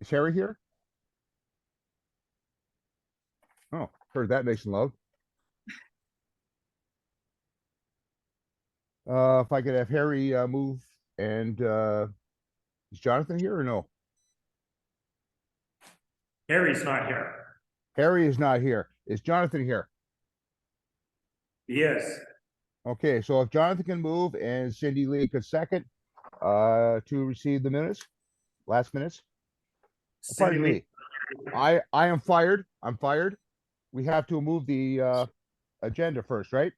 Is Harry here? Oh, heard that nice and loud. If I could have Harry move, and is Jonathan here or no? Harry's not here. Harry is not here. Is Jonathan here? Yes. Okay, so if Jonathan can move and Cindy Lee could second to receive the minutes, last minutes. Pardon me. I am fired. I'm fired. We have to move the agenda first, right?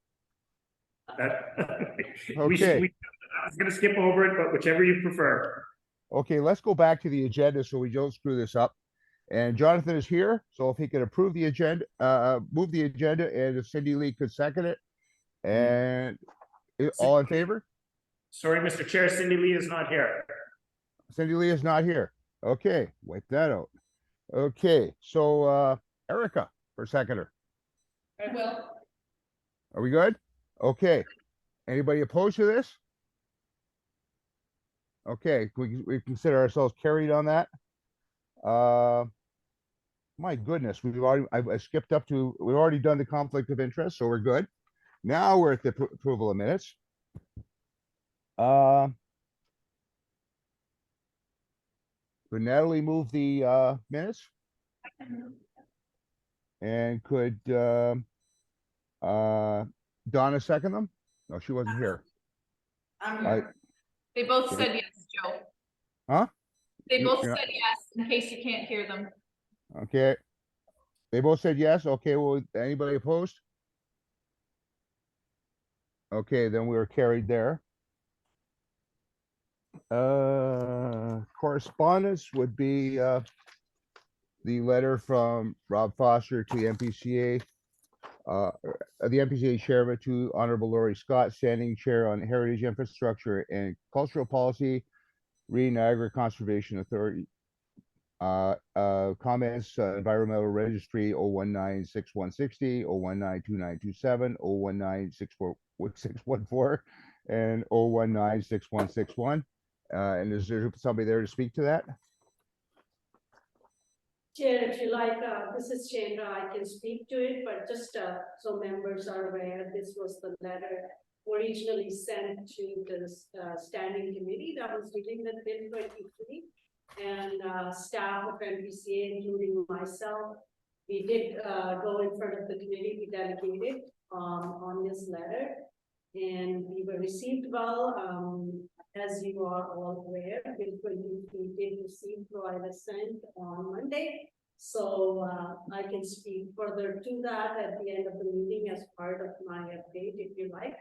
Okay. I was going to skip over it, but whichever you prefer. Okay, let's go back to the agenda so we don't screw this up. And Jonathan is here, so if he could approve the agenda, move the agenda, and if Cindy Lee could second it, and all in favor? Sorry, Mr. Chair, Cindy Lee is not here. Cindy Lee is not here. Okay, wipe that out. Okay, so Erica for seconder. I will. Are we good? Okay. Anybody opposed to this? Okay, we consider ourselves carried on that. My goodness, we've already done the conflict of interest, so we're good. Now we're at the approval of minutes. Could Natalie move the minutes? And could Donna second them? No, she wasn't here. They both said yes, Joe. Huh? They both said yes, in case you can't hear them. Okay. They both said yes. Okay, well, anybody opposed? Okay, then we were carried there. Correspondence would be the letter from Rob Foster to the MPCA, the MPCA chairman to Honorable Laurie Scott, standing chair on Heritage Infrastructure and Cultural Policy, Niagara Conservation Authority. Comments, Environmental Registry 0196160, 0192927, 019641614, and 0196161. And is there somebody there to speak to that? Chair, if you like, this is Chandra. I can speak to it, but just so members are aware, this was the letter originally sent to the standing committee that was dealing with Bill 23, and staff of NPCA, including myself. We did go in front of the committee. We delegated on this letter, and we were received well. As you are all aware, Bill 23 did receive Royal Assent on Monday. So I can speak further to that at the end of the meeting as part of my update, if you like.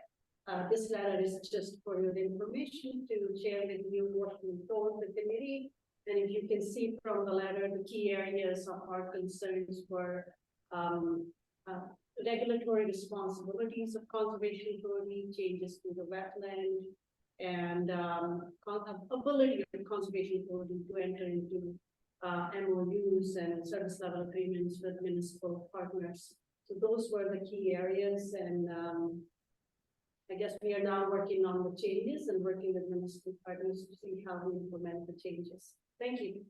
This letter is just for your information to share with you what we told the committee. And if you can see from the letter, the key areas of our concerns were regulatory responsibilities of conservation authority, changes to the wetland, and ability of the conservation authority to enter into MOUs and service level agreements with municipal partners. So those were the key areas, and I guess we are now working on the changes and working with municipal partners to see how we implement the changes. Thank you.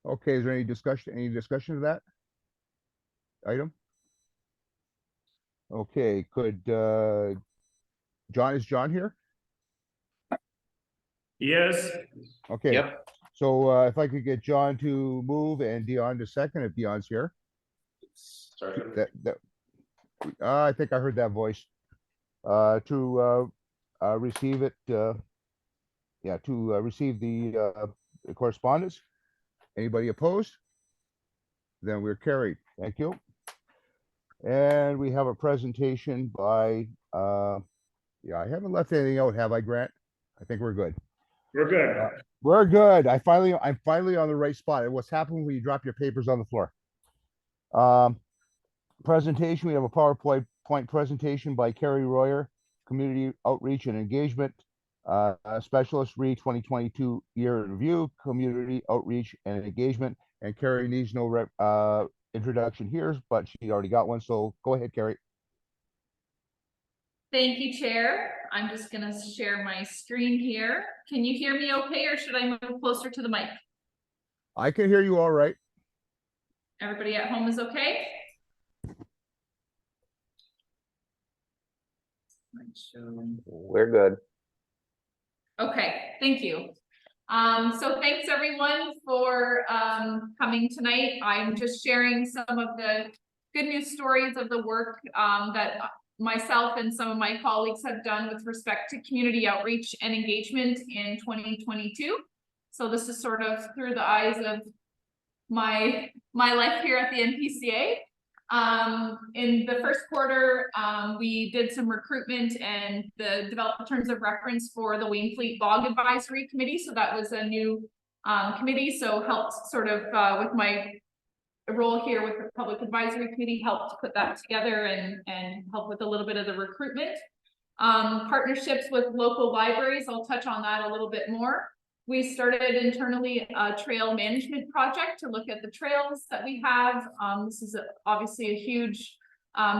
Okay, is there any discussion of that item? Okay, could is John here? Yes. Okay. Yep. So if I could get John to move and Dion to second, if Dion's here. I think I heard that voice. To receive it. To receive the correspondence. Anybody opposed? Then we're carried. Thank you. And we have a presentation by I haven't left anything out, have I, Grant? I think we're good. We're good. We're good. I'm finally on the right spot. And what's happened when you drop your papers on the floor? Presentation. We have a PowerPoint presentation by Carrie Royer, Community Outreach and Engagement Specialist, 2022 year in review, Community Outreach and Engagement. And Carrie needs no introduction here, but she already got one. So go ahead, Carrie. Thank you, Chair. I'm just going to share my screen here. Can you hear me okay, or should I move closer to the mic? I can hear you all right. Everybody at home is okay? We're good. Okay, thank you. So thanks everyone for coming tonight. I'm just sharing some of the good news stories of the work that myself and some of my colleagues have done with respect to community outreach and engagement in 2022. So this is sort of through the eyes of my life here at the NPCA. In the first quarter, we did some recruitment and developed terms of reference for the Wainfleet Bog Advisory Committee. So that was a new committee. So helped sort of with my role here with the Public Advisory Committee, helped put that together and help with a little bit of the recruitment. Partnerships with local libraries, I'll touch on that a little bit more. We started internally a trail management project to look at the trails that we have. This is obviously a huge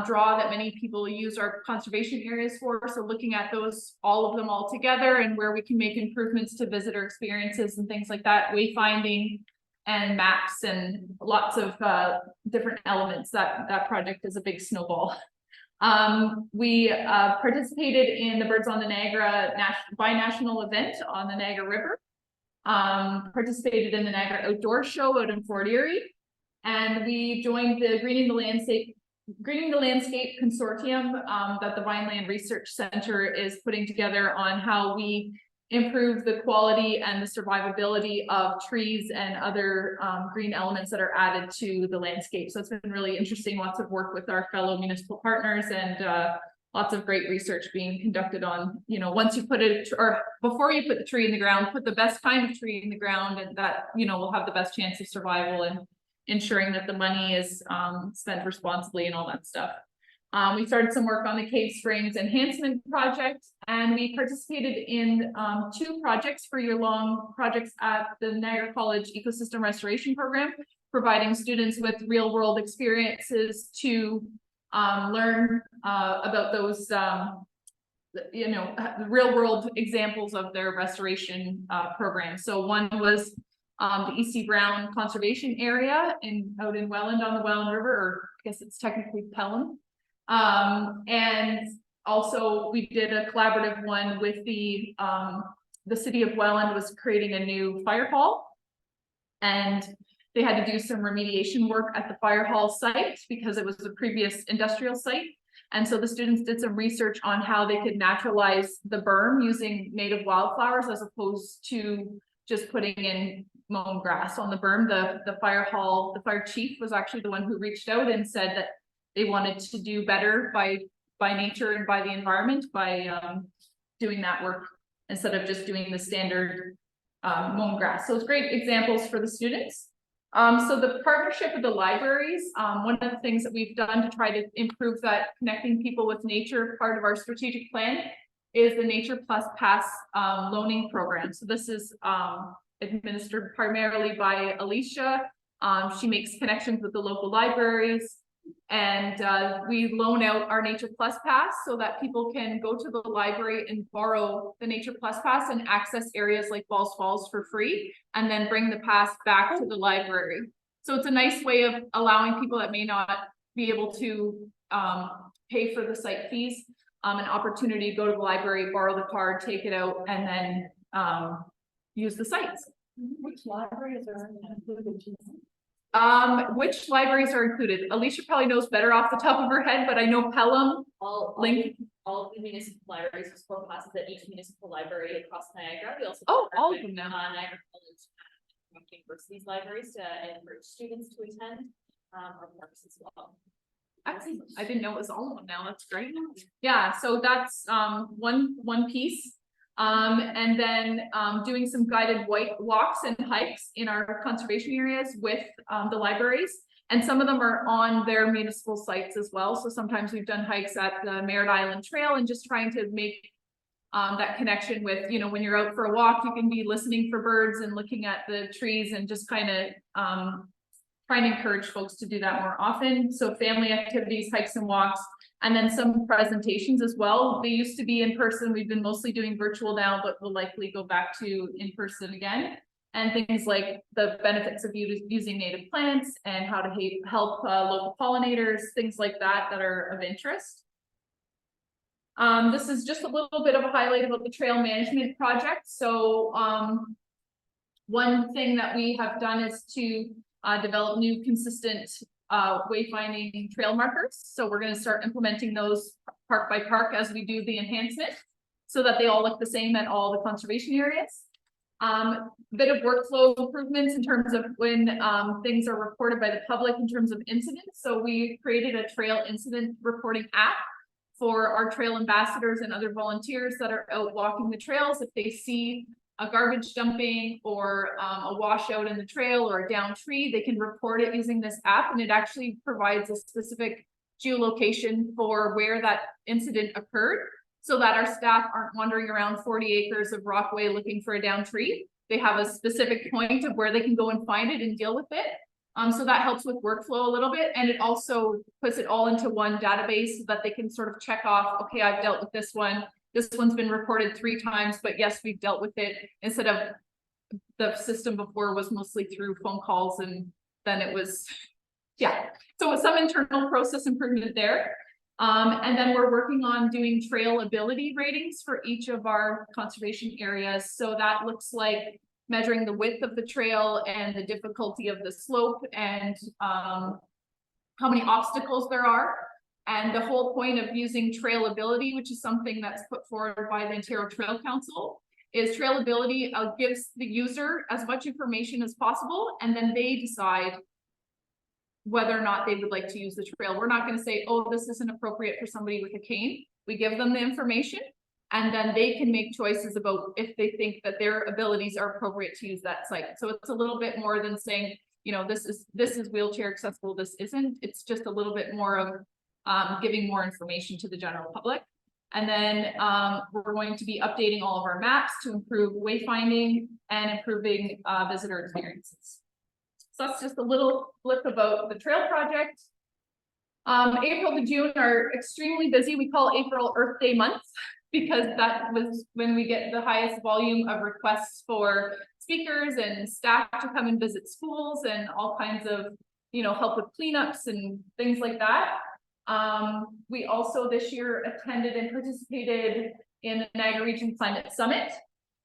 draw that many people use our conservation areas for. So looking at those, all of them all together, and where we can make improvements to visitor experiences and things like that, wayfinding and maps and lots of different elements. That project is a big snowball. We participated in the Birds on the Niagara binational event on the Niagara River. Participated in the Niagara Outdoor Show out in Fort Erie, and we joined the Greening the Landscape Consortium that the Vineland Research Center is putting together on how we improve the quality and the survivability of trees and other green elements that are added to the landscape. So it's been really interesting, lots of work with our fellow municipal partners, and lots of great research being conducted on, you know, once you put it, or before you put the tree in the ground, put the best kind of tree in the ground, and that, you know, will have the best chance of survival and ensuring that the money is spent responsibly and all that stuff. We started some work on the Cave Springs Enhancement Project, and we participated in 2 projects for year-long projects at the Niagara College Ecosystem Restoration Program, providing students with real-world experiences to learn about those, you know, real-world examples of their restoration program. So one was the E.C. Brown Conservation Area out in Welland on the Welland River, or I guess it's technically Pelham. And also we did a collaborative one with the city of Welland was creating a new fire hall, and they had to do some remediation work at the fire hall site because it was a previous industrial site. And so the students did some research on how they could naturalize the berm using native wildflowers as opposed to just putting in mown grass on the berm. The fire chief was actually the one who reached out and said that they wanted to do better by nature and by the environment by doing that work instead of just doing the standard mown grass. So it's great examples for the students. So the partnership with the libraries, one of the things that we've done to try to improve that connecting people with nature part of our strategic plan is the Nature Plus Pass loaning program. So this is administered primarily by Alicia. She makes connections with the local libraries, and we loan out our Nature Plus Pass so that people can go to the library and borrow the Nature Plus Pass and access areas like Balls Falls for free, and then bring the pass back to the library. So it's a nice way of allowing people that may not be able to pay for the site fees an opportunity to go to the library, borrow the card, take it out, and then use the sites. Which libraries are included? Which libraries are included? Alicia probably knows better off the top of her head, but I know Pelham, All of the municipal libraries, there's 4 classes at each municipal library across Niagara. We also all of them now. Niagara College University's libraries to encourage students to attend our parks as well. Excellent. I didn't know it was all of them now. That's great. Yeah, so that's one piece. And then doing some guided walks and hikes in our conservation areas with the libraries. And some of them are on their municipal sites as well. So sometimes we've done hikes at the Merritt Island Trail and just trying to make that connection with, you know, when you're out for a walk, you can be listening for birds and looking at the trees and just kind of trying to encourage folks to do that more often. So family activities, hikes and walks, and then some presentations as well. They used to be in person. We've been mostly doing virtual now, but we'll likely go back to in person again. and things like the benefits of using native plants and how to help local pollinators, things like that that are of interest. This is just a little bit of a highlight about the trail management project. So one thing that we have done is to develop new consistent wayfinding trail markers. So we're going to start implementing those park by park as we do the enhancement, so that they all look the same at all the conservation areas. Bit of workflow improvements in terms of when things are reported by the public in terms of incidents. So we created a trail incident reporting app for our trail ambassadors and other volunteers that are out walking the trails. If they see a garbage dumping or a washout in the trail or a downed tree, they can report it using this app, and it actually provides a specific geolocation for where that incident occurred, so that our staff aren't wandering around 40 acres of rockway looking for a downed tree. They have a specific point of where they can go and find it and deal with it. So that helps with workflow a little bit, and it also puts it all into one database so that they can sort of check off, okay, I've dealt with this one. This one's been reported 3 times, but yes, we've dealt with it, instead of the system before was mostly through phone calls, and then it was, yeah. So some internal process improvement there. And then we're working on doing trail ability ratings for each of our conservation areas. So that looks like measuring the width of the trail and the difficulty of the slope, and how many obstacles there are. And the whole point of using trailability, which is something that's put forward by the Ontario Trail Council, is trailability gives the user as much information as possible, and then they decide whether or not they would like to use the trail. We're not going to say, oh, this isn't appropriate for somebody with a cane. We give them the information, and then they can make choices about if they think that their abilities are appropriate to use that site. So it's a little bit more than saying, you know, this is wheelchair accessible, this isn't. It's just a little bit more of giving more information to the general public. And then we're going to be updating all of our maps to improve wayfinding and improving visitor experiences. So that's just a little blip about the trail project. April to June are extremely busy. We call April Earth Day month, because that was when we get the highest volume of requests for speakers and staff to come and visit schools and all kinds of, you know, help with cleanups and things like that. We also this year attended and participated in the Niagara Region Climate Summit,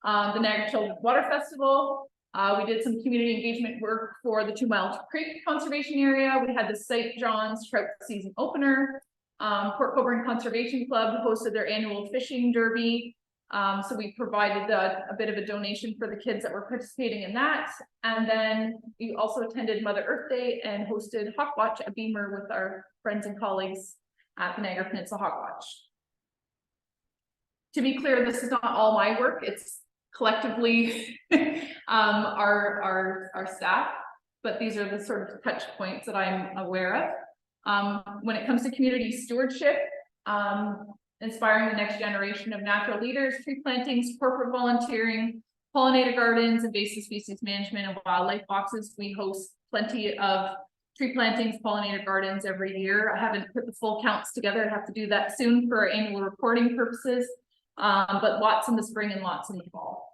the Niagara Children's Water Festival. We did some community engagement work for the 2 Mile Creek Conservation Area. We had the St. John's Trout Season Opener. Port Colborne Conservation Club hosted their annual fishing derby. So we provided a bit of a donation for the kids that were participating in that. And then we also attended Mother Earth Day and hosted Hawk Watch, a beamer with our friends and colleagues at the Niagara Peninsula Hawk Watch. To be clear, this is not all my work. It's collectively our staff, but these are the sort of touch points that I'm aware of. When it comes to community stewardship, inspiring the next generation of natural leaders, tree plantings, corporate volunteering, pollinator gardens, invasive species management, and wildlife boxes. We host plenty of tree plantings, pollinator gardens every year. I haven't put the full counts together. I have to do that soon for our annual reporting purposes, but lots in the spring and lots in the fall.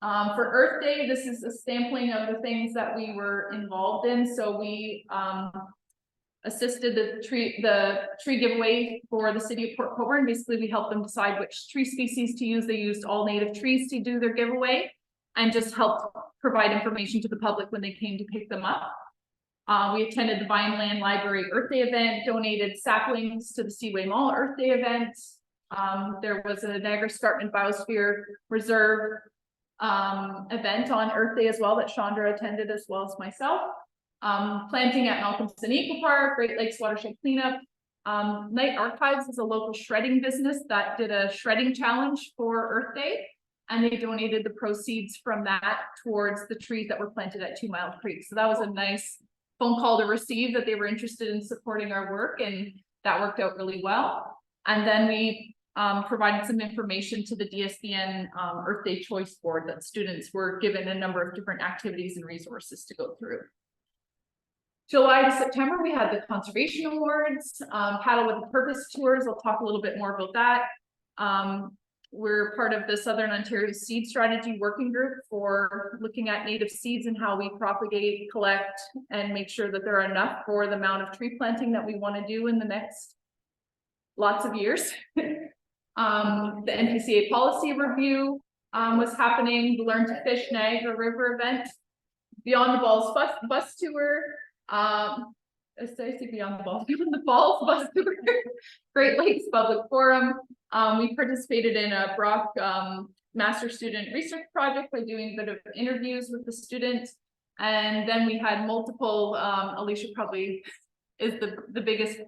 For Earth Day, this is a sampling of the things that we were involved in. So we assisted the tree giveaway for the city of Port Colborne. Basically, we helped them decide which tree species to use. They used all native trees to do their giveaway, and just helped provide information to the public when they came to pick them up. We attended the Vineland Library Earth Day event, donated saplings to the Seaway Mall Earth Day event. There was a Niagara Escarpment Biosphere Reserve event on Earth Day as well that Chandra attended, as well as myself. Planting at Malcolmson Eco Park, Great Lakes Watershed Cleanup. Night Archives is a local shredding business that did a shredding challenge for Earth Day, and they donated the proceeds from that towards the trees that were planted at 2 Mile Creek. So that was a nice phone call to receive, that they were interested in supporting our work, and that worked out really well. And then we provided some information to the DSBN Earth Day Choice Board, that students were given a number of different activities and resources to go through. July to September, we had the Conservation Awards, Paddle with a Purpose tours. I'll talk a little bit more about that. we're part of the Southern Ontario Seed Strategy Working Group for looking at native seeds and how we propagate, collect, and make sure that there are enough for the amount of tree planting that we want to do in the next lots of years. The NPCA policy review was happening, the Learn to Fish Niagara River event, Beyond the Balls bus tour, I say Beyond the Balls, Beyond the Balls bus tour, Great Lakes Public Forum. We participated in a Brock Master Student Research Project by doing a bit of interviews with the students. And then we had multiple, Alicia probably is the biggest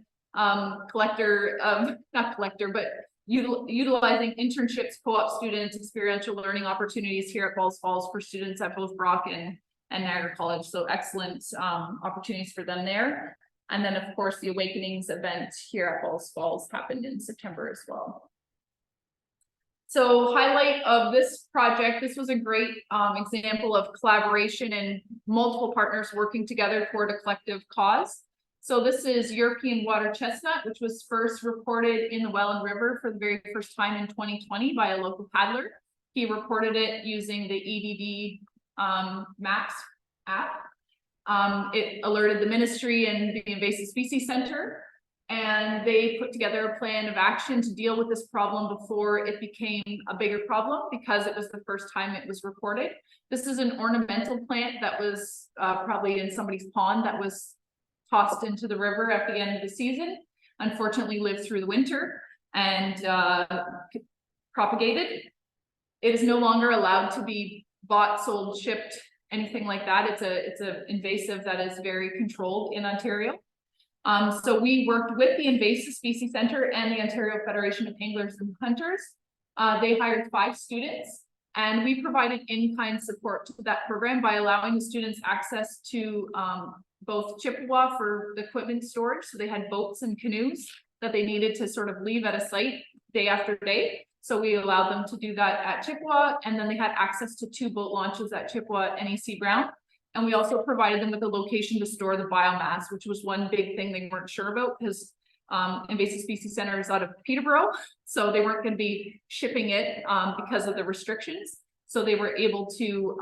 collector of, not collector, but utilizing internships, co-op students, experiential learning opportunities here at Balls Falls for students at both Brock and Niagara College. So excellent opportunities for them there. And then of course the Awakenings event here at Balls Falls happened in September as well. So highlight of this project, this was a great example of collaboration and multiple partners working together toward a collective cause. So this is European water chestnut, which was first reported in the Welland River for the very first time in 2020 by a local paddler. He reported it using the EDD Maps app. It alerted the ministry and the Invasive Species Center, and they put together a plan of action to deal with this problem before it became a bigger problem, because it was the first time it was reported. This is an ornamental plant that was probably in somebody's pond that was tossed into the river at the end of the season, unfortunately lived through the winter and propagated. It is no longer allowed to be bought, sold, shipped, anything like that. It's a invasive that is very controlled in Ontario. So we worked with the Invasive Species Center and the Ontario Federation of Anglers and Hunters. They hired 5 students, and we provided in-kind support to that program by allowing the students access to both Chippewa for the equipment storage. So they had boats and canoes that they needed to sort of leave at a site day after day. So we allowed them to do that at Chippewa, and then they had access to 2 boat launches at Chippewa and NEC Brown. And we also provided them with a location to store the biomass, which was one big thing they weren't sure about, because Invasive Species Center is out of Peterborough, so they weren't going to be shipping it because of the restrictions. So they were able to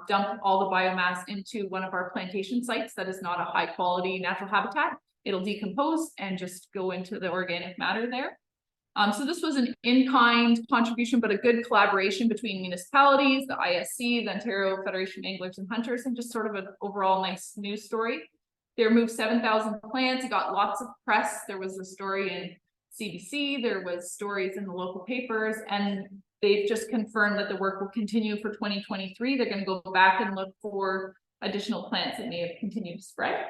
dump all the biomass into one of our plantation sites that is not a high quality natural habitat. It'll decompose and just go into the organic matter there. So this was an in-kind contribution, but a good collaboration between municipalities, the ISC, the Ontario Federation of Anglers and Hunters, and just sort of an overall nice news story. They removed 7,000 plants. It got lots of press. There was a story in CBC. There was stories in the local papers, and they've just confirmed that the work will continue for 2023. They're going to go back and look for additional plants that may have continued to spread.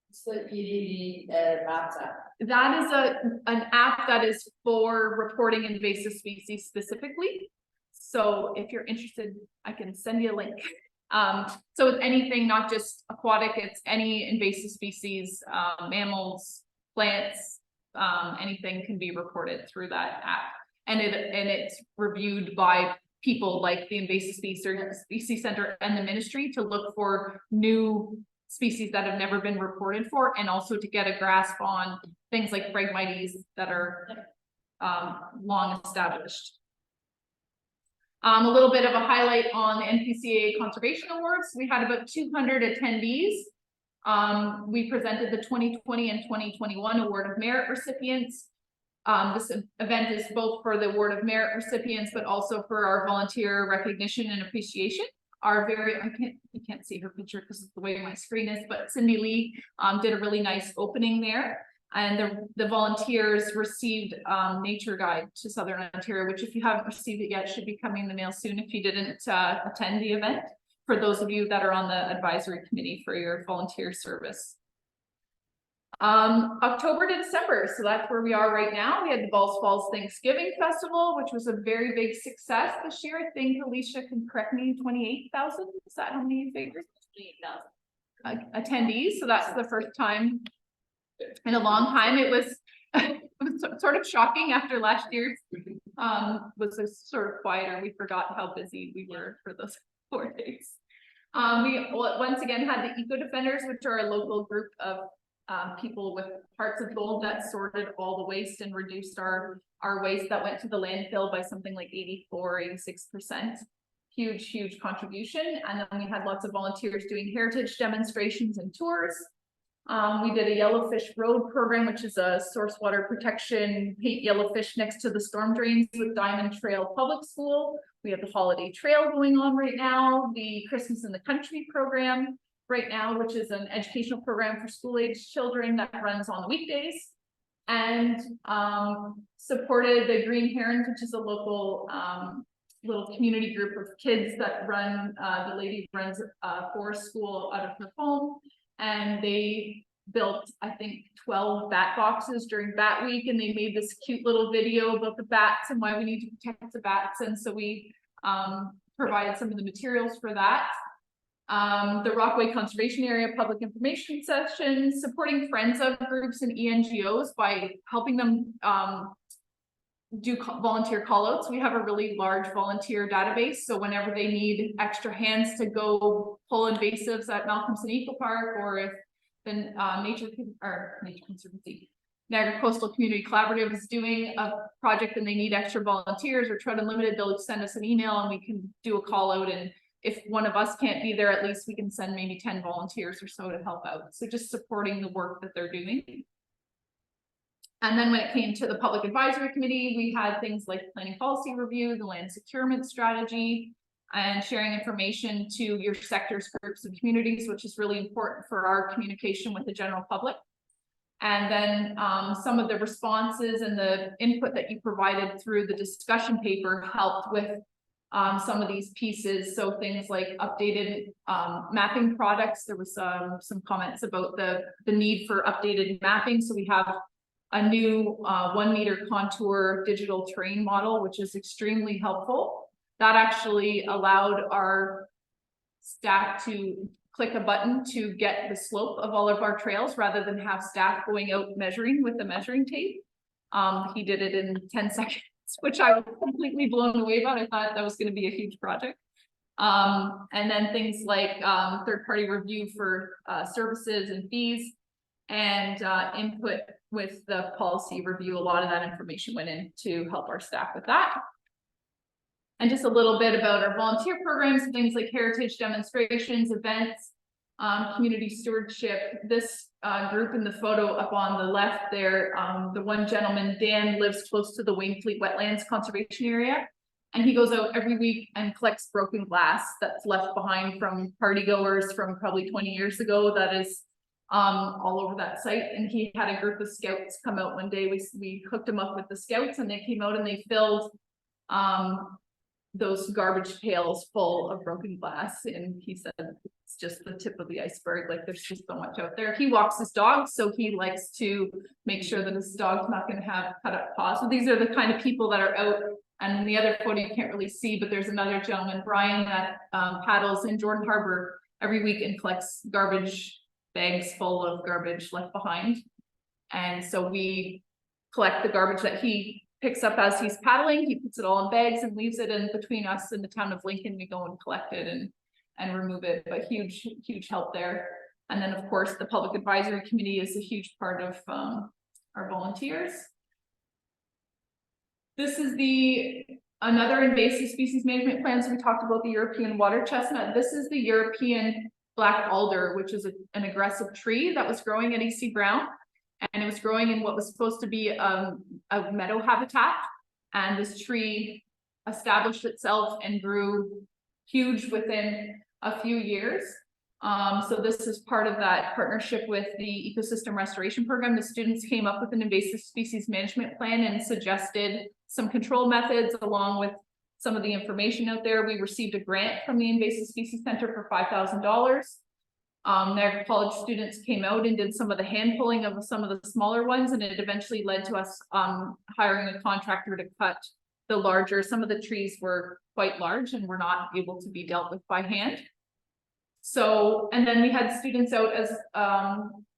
It's the EDD maps app. That is an app that is for reporting invasive species specifically. So if you're interested, I can send you a link. So it's anything, not just aquatic, it's any invasive species, mammals, plants, anything can be reported through that app. And it's reviewed by people like the Invasive Species Center and the ministry to look for new species that have never been reported for, and also to get a grasp on things like Phragmites that are long established. A little bit of a highlight on the NPCA Conservation Awards. We had about 200 attendees. We presented the 2020 and 2021 Award of Merit recipients. This event is both for the Award of Merit recipients, but also for our volunteer recognition and appreciation. Our very, you can't see her picture because of the way my screen is, but Cindy Lee did a really nice opening there. And the volunteers received Nature Guide to Southern Ontario, which if you haven't received it yet, should be coming in the mail soon if you didn't attend the event, for those of you that are on the advisory committee for your volunteer service. October to December, so that's where we are right now. We had the Balls Falls Thanksgiving Festival, which was a very big success this year. I think Alicia can correct me, 28,000. Is that how many figures? 28,000 attendees. So that's the first time in a long time. It was sort of shocking after last year's was a sort of quieter. We forgot how busy we were for those 4 days. We once again had the Eco Defenders, which are a local group of people with hearts of gold that sorted all the waste and reduced our waste that went to the landfill by something like 86%. Huge contribution. And then we had lots of volunteers doing heritage demonstrations and tours. We did a Yellowfish Road program, which is a source water protection, paint yellowfish next to the storm drains with Diamond Trail Public School. We have the Holiday Trail going on right now, the Christmas in the Country program right now, which is an educational program for school-age children that runs on the weekdays. And supported the Green Herons, which is a local little community group of kids that run, the lady runs a forest school out of her home. And they built, I think, 12 bat boxes during Bat Week, and they made this cute little video about the bats and why we need to protect the bats. And so we provided some of the materials for that. The Rockaway Conservation Area public information session, supporting friends of groups and ENGOs by helping them do volunteer callouts. We have a really large volunteer database, so whenever they need extra hands to go pull invasives at Malcolmson Eco Park, or if the Nature Conservancy, Niagara Coastal Community Collaborative is doing a project and they need extra volunteers or Trout Unlimited, they'll send us an email and we can do a call out. And if one of us can't be there, at least we can send maybe 10 volunteers or so to help out. So just supporting the work that they're doing. And then when it came to the Public Advisory Committee, we had things like planning policy review, the land securement strategy, and sharing information to your sectors, groups, and communities, which is really important for our communication with the general public. And then some of the responses and the input that you provided through the discussion paper helped with some of these pieces. So things like updated mapping products. There was some comments about the need for updated mapping. So we have a new 1 meter contour digital terrain model, which is extremely helpful. That actually allowed our staff to click a button to get the slope of all of our trails rather than have staff going out measuring with the measuring tape. He did it in 10 seconds, which I was completely blown away about. I thought that was going to be a huge project. And then things like third-party review for services and fees, and input with the policy review. A lot of that information went in to help our staff with that. And just a little bit about our volunteer programs, things like heritage demonstrations, events, community stewardship. This group in the photo up on the left there, the one gentleman, Dan, lives close to the Wainfleet Wetlands Conservation Area. And he goes out every week and collects broken glass that's left behind from party goers from probably 20 years ago that is all over that site. And he had a group of scouts come out one day. We hooked him up with the scouts, and they came out and they filled those garbage pails full of broken glass. And he said it's just the tip of the iceberg. Like, there's just so much out there. He walks his dog, so he likes to make sure that his dog's not going to have cut up paws. So these are the kind of people that are out. And in the other photo you can't really see, but there's another gentleman, Brian, that paddles in Jordan Harbor every week and collects garbage bags full of garbage left behind. And so we collect the garbage that he picks up as he's paddling. He puts it all in bags and leaves it in between us and the town of Lincoln. We go and collect it and remove it, but huge help there. And then of course the Public Advisory Committee is a huge part of our volunteers. This is another invasive species management plan. So we talked about the European water chestnut. This is the European black alder, which is an aggressive tree that was growing at EC Brown. And it was growing in what was supposed to be a meadow habitat. And this tree established itself and grew huge within a few years. So this is part of that partnership with the Ecosystem Restoration Program. The students came up with an invasive species management plan and suggested some control methods along with some of the information out there. We received a grant from the Invasive Species Center for $5,000. Niagara College students came out and did some of the hand pulling of some of the smaller ones, and it eventually led to us hiring a contractor to cut the larger. Some of the trees were quite large and were not able to be dealt with by hand. So, and then we had students out as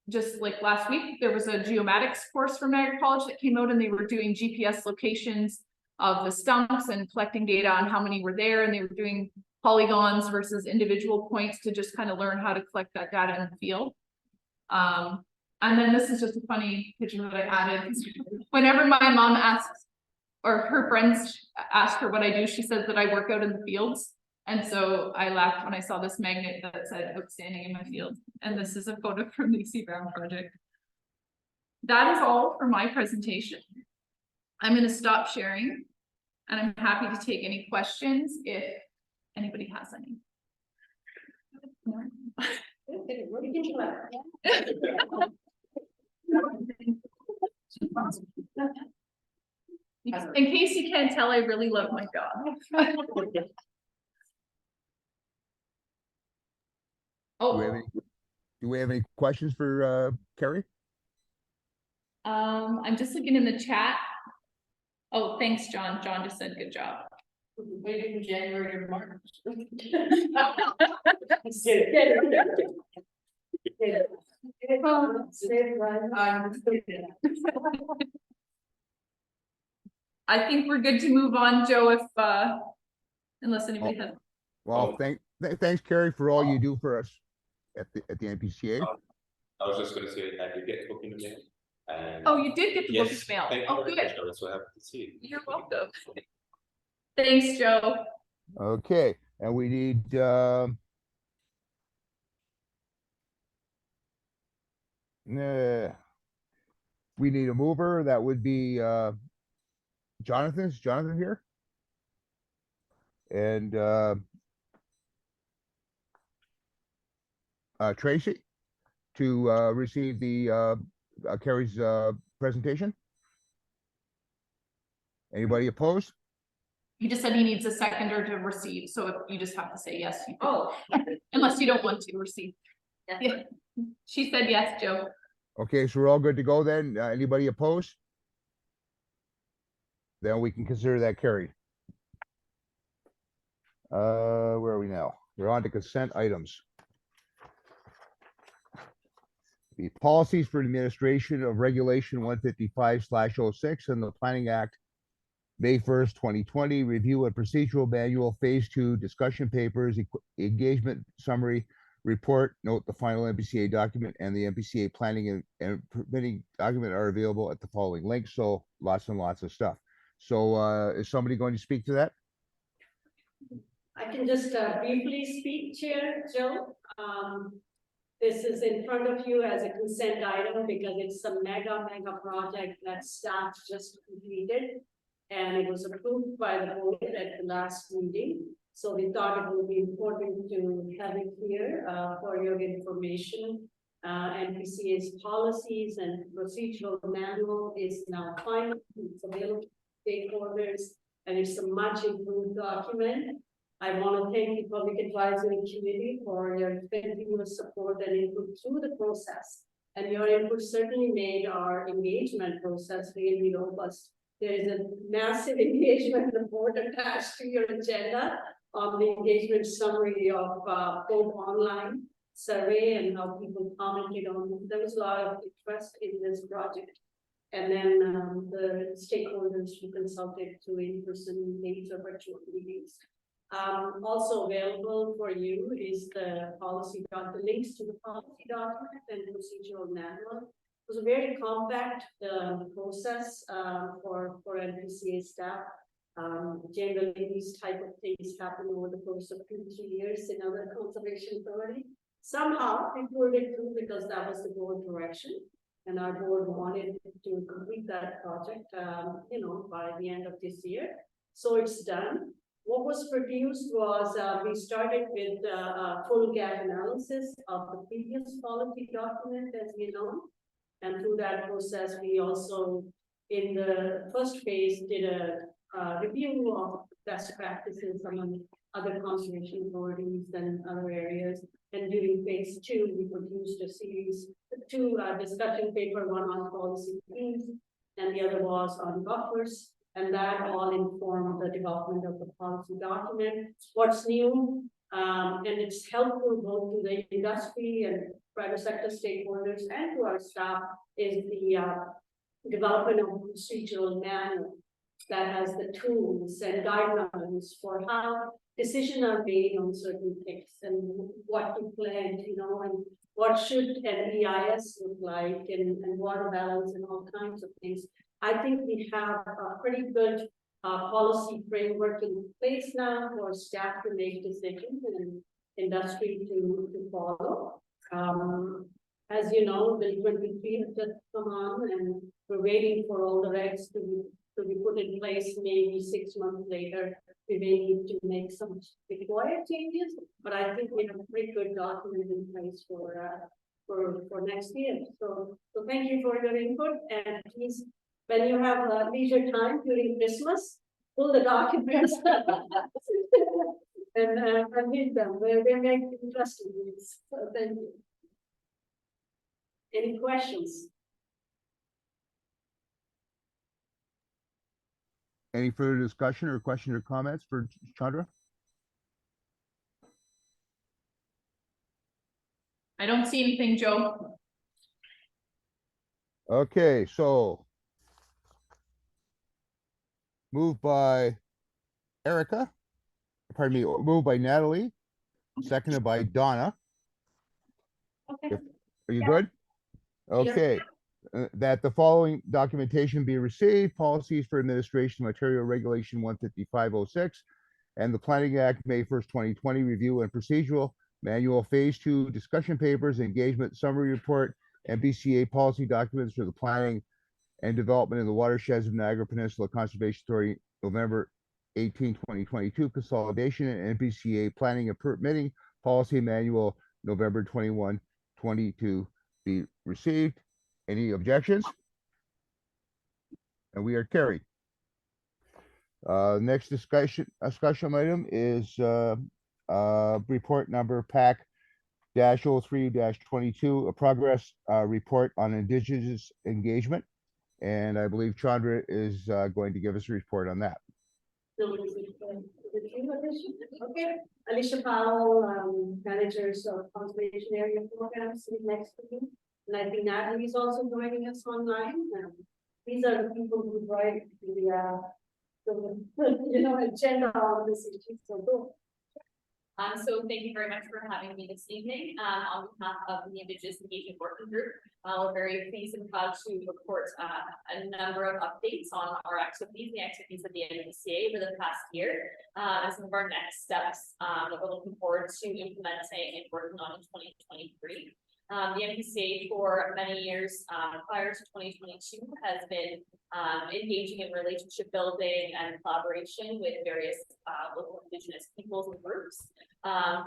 just like last week, there was a geomatics course from Niagara College that came out, and they were doing GPS locations of the stumps and collecting data on how many were there, and they were doing polygons versus individual points to just kind of learn how to collect that data in the field. And then this is just a funny picture that I added. Whenever my mom asks, or her friends ask her what I do, she says that I work out in the fields. And so I laughed when I saw this magnet that said outstanding in my field. And this is a photo from the C Brown project. That is all for my presentation. I'm going to stop sharing, and I'm happy to take any questions if anybody has any. In case you can't tell, I really love my job. Oh, Do we have any questions for Carrie? I'm just looking in the chat. Oh, thanks, John. John just said good job. Waiting for January to March. I think we're good to move on, Joe, if unless anybody has. Well, thanks, Carrie, for all you do for us at the NPCA. I was just gonna say, I did get a book in the mail. And Oh, you did get the book in yes, the mail. thank you Oh, very good. much. I was so happy to see you. You're welcome. Thanks, Joe. Okay, and we need we need a mover. That would be Jonathan. Is Jonathan here? And Tracy to receive the Carrie's presentation. Anybody opposed? He just said he needs a seconder to receive, so if you just have to say yes. Oh. Unless you don't want to receive. Yeah. Yeah. She said yes, Joe. Okay, so we're all good to go then. Anybody opposed? Then we can consider that carried. Where are we now? We're on to consent items. The policies for administration of regulation 155/06 and the Planning Act, May 1st, 2020, review and procedural manual, phase 2, discussion papers, engagement summary, report, note the final NPCA document and the NPCA planning and permitting document are available at the following links. So lots and lots of stuff. So is somebody going to speak to that? I can just briefly speak, Chair Joe. This is in front of you as a consent item because it's a mega project that staff just completed. And it was approved by the board at the last meeting. So we thought it would be important to have it here for your information. NPCA's policies and procedural manual is now final. It's available to stakeholders, and it's a much improved document. I want to thank the Public Advisory Committee for your continuous support and input through the process. And your input certainly made our engagement process really robust. There is a massive engagement report attached to your agenda on the engagement summary of both online survey and how people commented on it. There was a lot of interest in this project. And then the stakeholders who consulted through in-person meetings or virtual meetings. Also available for you is the links to the policy document and procedural manual. It was a very compact process for NPCA staff. Generally, these type of things happen over the course of 2-3 years in other conservation authority. Somehow we pulled it through because that was the board direction, and our board wanted to complete that project, by the end of this year. So it's done. What was produced was we started with a full gap analysis of the previous policy document, as you know. And through that process, we also, in the first phase, did a review of best practices among other conservation authorities and other areas. And during phase 2, we produced a series, 2 discussion paper, one on policy themes, and the other was on buffers. And that all informed the development of the policy document. What's new, and it's helpful both to the industry and private sector stakeholders and to our staff, is the development of a procedural manual that has the tools and guidelines for how decision are made on certain things and what to plant, and what should an EIS look like and water balance and all kinds of things. I think we have a pretty good policy framework in place now for staff to make decisions and industry to follow. As you know, Bill 23 has just come on and we're waiting for all the regs to be put in place. Maybe 6 months later, we may need to make some required changes, but I think we have a pretty good document in place for next year. So thank you for your input, and please, when you have leisure time during Christmas, pull the documents and read them. They make interesting things. So thank you. Any questions? Any further discussion or questions or comments for Chandra? I don't see anything, Joe. Okay, so moved by Erica, pardon me, moved by Natalie, seconded by Donna. Okay. Are you good? Okay. That the following documentation be received: policies for administration, Ontario Regulation 15506, and the Planning Act, May 1st, 2020, review and procedural manual, phase 2, discussion papers, engagement summary report, and BCA policy documents for the planning and development in the watersheds of Niagara Peninsula Conservation Authority, November 18, 2022, consolidation, and NPCA planning and permitting policy manual, November 21, 22, be received. Any objections? And we are carried. Next discussion item is report number PAC -03-22, a progress report on Indigenous engagement. And I believe Chandra is going to give us a report on that. So is it you, Alicia? Okay, Alicia Powell, managers of conservation area programs, sitting next to me. And I think Natalie is also joining us online. These are the people who write the agenda on this issue. So go. So thank you very much for having me this evening. On behalf of the Indigenous Engagement Working Group, we're very pleased and proud to report a number of updates on our activities, the activities of the NPCA over the past year, and some of our next steps that we're looking forward to implementing and working on in 2023. The NPCA for many years prior to 2022 has been engaging in relationship building and collaboration with various local Indigenous peoples and groups.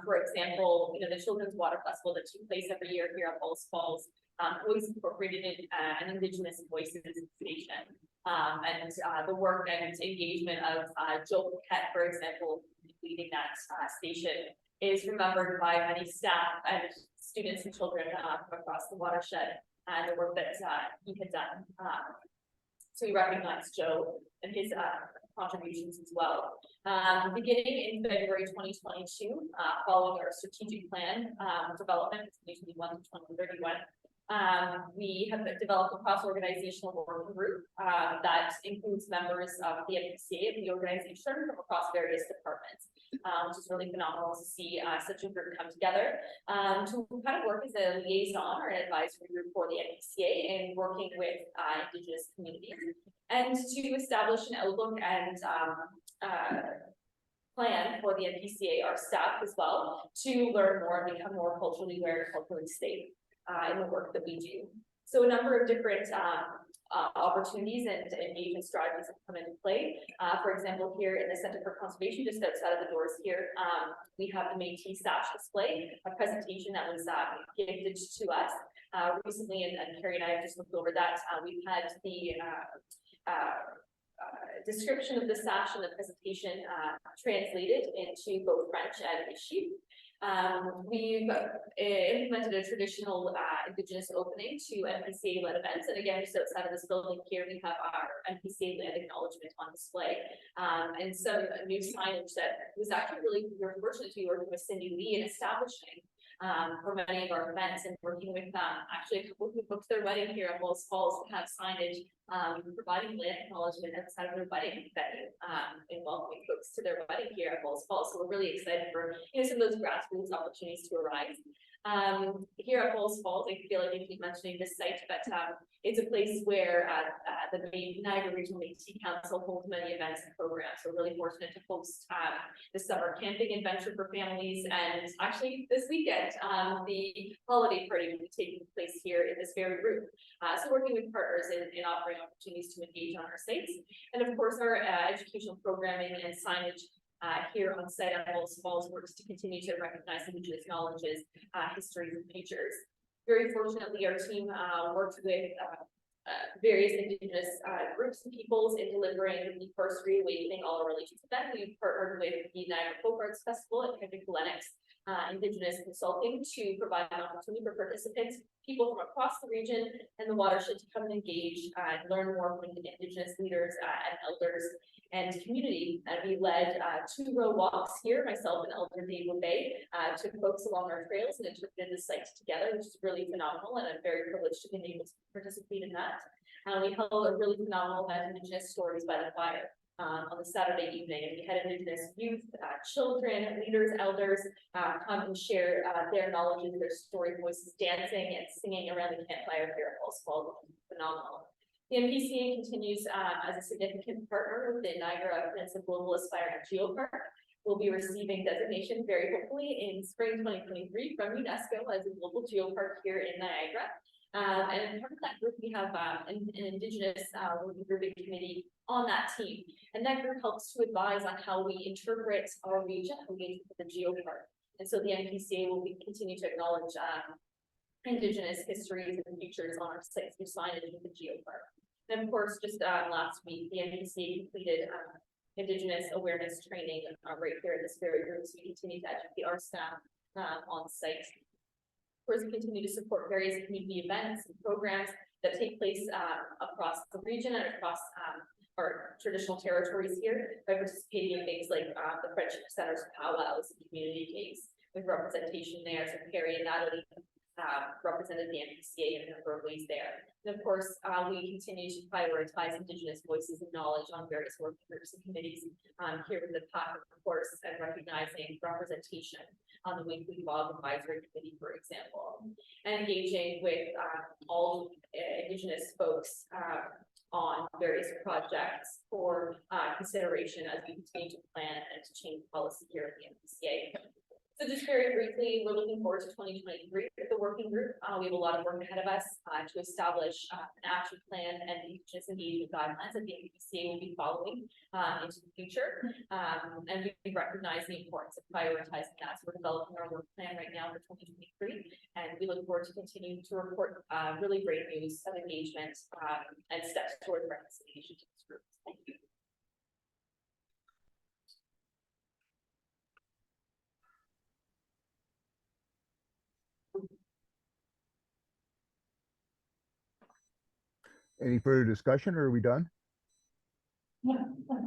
For example, the Children's Water Festival that takes place every year here at Bulls Falls always incorporated an Indigenous Voices station. And the work and engagement of Joe Paquette, for example, leading that station, is remembered by many staff and students and children from across the watershed and the work that he had done. So we recognize Joe and his contributions as well. Beginning in February 2022, following our strategic plan development 2021 to 2031, we have developed a cross-organizational working group that includes members of the NPCA of the organization from across various departments, which is really phenomenal to see such a group come together to kind of work as a liaison or an advisory group for the NPCA and working with Indigenous communities, and to establish an outlook and plan for the NPCA, our staff as well, to learn more and become more culturally aware and culturally safe in the work that we do. So a number of different opportunities and engagement strategies have come into play. For example, here in the Center for Conservation, just outside of the doors here, we have the Métis Sash display, a presentation that was gifted to us recently, and Carrie and I have just looked over that. We've had the description of the sash and the presentation translated into both French and Michi. We've implemented a traditional Indigenous opening to NPCA-led events, and again, just outside of this building here, we have our NPCA land acknowledgement on display, and some new signage that was actually really, we were fortunate to be working with Cindy Lee in establishing for many of our events and working with, actually a couple who booked their wedding here at Wills Falls to have signage, providing land acknowledgement outside of their wedding venue, and welcoming folks to their wedding here at Wills Falls. So we're really excited for, some of those grassroots opportunities to arise. Here at Wills Falls, I feel like I keep mentioning this site, but it's a place where the Niagara Regional Métis Council holds many events and programs. So we're really fortunate to host the summer camping adventure for families, and actually this weekend, the holiday party will be taking place here in this very room. So working with partners in offering opportunities to engage on our sites, and of course our educational programming and signage here on site at Wills Falls works to continue to recognize Indigenous knowledges, histories, and features. Very fortunately, our team worked with various Indigenous groups and peoples in delivering the first Reawakening All Our Religions event. We've partnered with the Niagara Folk Arts Festival and Kendrick Lennox Indigenous Consulting to provide an opportunity for participants, people from across the region and the watershed, to come and engage and learn more from Indigenous leaders and elders and community. And we led 2 row walks here, myself and Elder Dave Bay, took folks along our trails and interpreted the site together, which is really phenomenal, and I'm very privileged to be able to participate in that. We held a really phenomenal event, Indigenous Stories by the Fire, on the Saturday evening, and we had Indigenous youth, children, leaders, elders come and share their knowledge and their story voices, dancing and singing around the campfire here at Wills Falls. Phenomenal. The MPCA continues as a significant partner with the Niagara Peninsula Global Aspire Geopark. We'll be receiving designation very hopefully in spring 2023 from UNESCO as a global geopark here in Niagara. And part of that group, we have an Indigenous working group committee on that team. And that group helps to advise on how we interpret our region, how we interpret the geopark. And so the MPCA will continue to acknowledge Indigenous histories and features on our sites through signage with the geopark. And of course, just last week, the MPCA completed Indigenous awareness training right here in this very room. So we continue to educate our staff on site. Of course, we continue to support various community events and programs that take place across the region and across our traditional territories here by participating in things like the Friendship Center's powwows and community days with representation there. So Carrie and Natalie represented the MPCA in a number of ways there. And of course, we continue to prioritize Indigenous voices and knowledge on various working groups and committees here with the PAC, of course, and recognizing representation on the weekly log advisory committee, for example, and engaging with all Indigenous folks on various projects for consideration as we continue to plan and to change policy here at the MPCA. So just very briefly, we're looking forward to 2023 with the working group. We have a lot of work ahead of us to establish an action plan and Indigenous engagement guidelines that the MPCA will be following into the future. And we recognize the importance of prioritizing that. So we're developing our work plan right now for 2023, and we look forward to continuing to report really great news of engagement and steps towards reconciliation to this group. Thank you. Any further discussion, or are we done?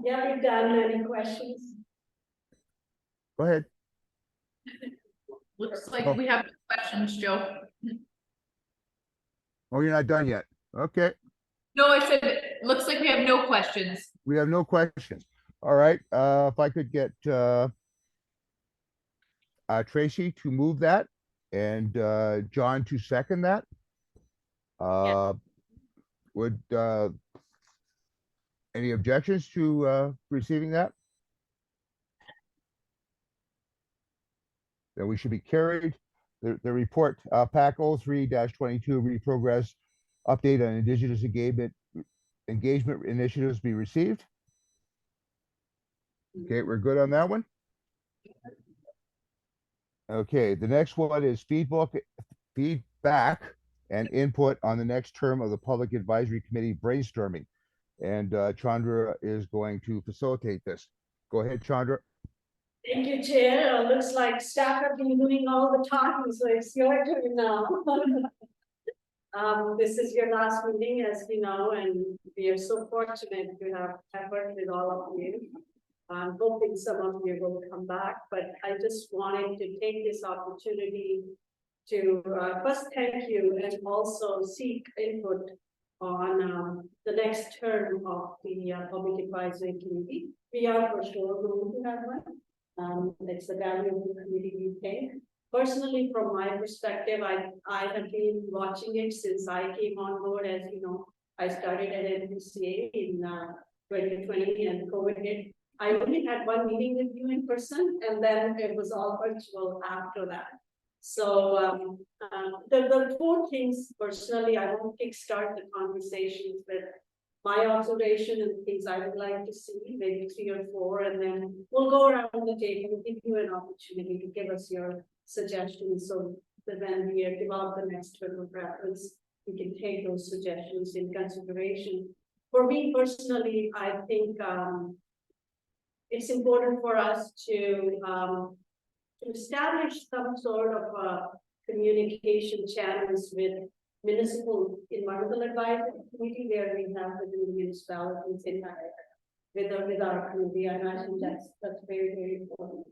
Yeah, we've done. Any questions? Go ahead. Looks like we have questions, Joe. Oh, you're not done yet. Okay, No, I said, it looks like we have no questions. we have no questions. All right, if I could get Tracy to move that and John to second that. Would any objections to receiving that? Then we should be carried. The report, PAC 03-22, reprogress update on Indigenous engagement initiatives be received. Okay, we're good on that one. Okay, the next one is feedback and input on the next term of the Public Advisory Committee brainstorming. And Chandra is going to facilitate this. Go ahead, Chandra. Thank you, Chair. Looks like staff have been doing all the talking, so it's your turn now. This is your last meeting, as you know, and we are so fortunate to have worked with all of you. I'm hoping some of you will come back, but I just wanted to take this opportunity to first thank you and also seek input on the next term of the Public Advisory Committee. We are for sure going to have one. It's the value of the committee, we think. Personally, from my perspective, I have been watching it since I came on board. As you know, I started at NPCA in 2020 and COVID hit. I only had one meeting with you in person, and then it was all virtual after that. So the four things personally, I want to kickstart the conversations with my observation and things I would like to see, maybe 3 or 4, and then we'll go around the table and give you an opportunity to give us your suggestions, so that when we develop the next term of reference, we can take those suggestions in consideration. For me personally, I think it's important for us to establish some sort of communication channels with municipal environmental advisory committee, where we have within the municipalities in with our committee. And I think that's very, very important.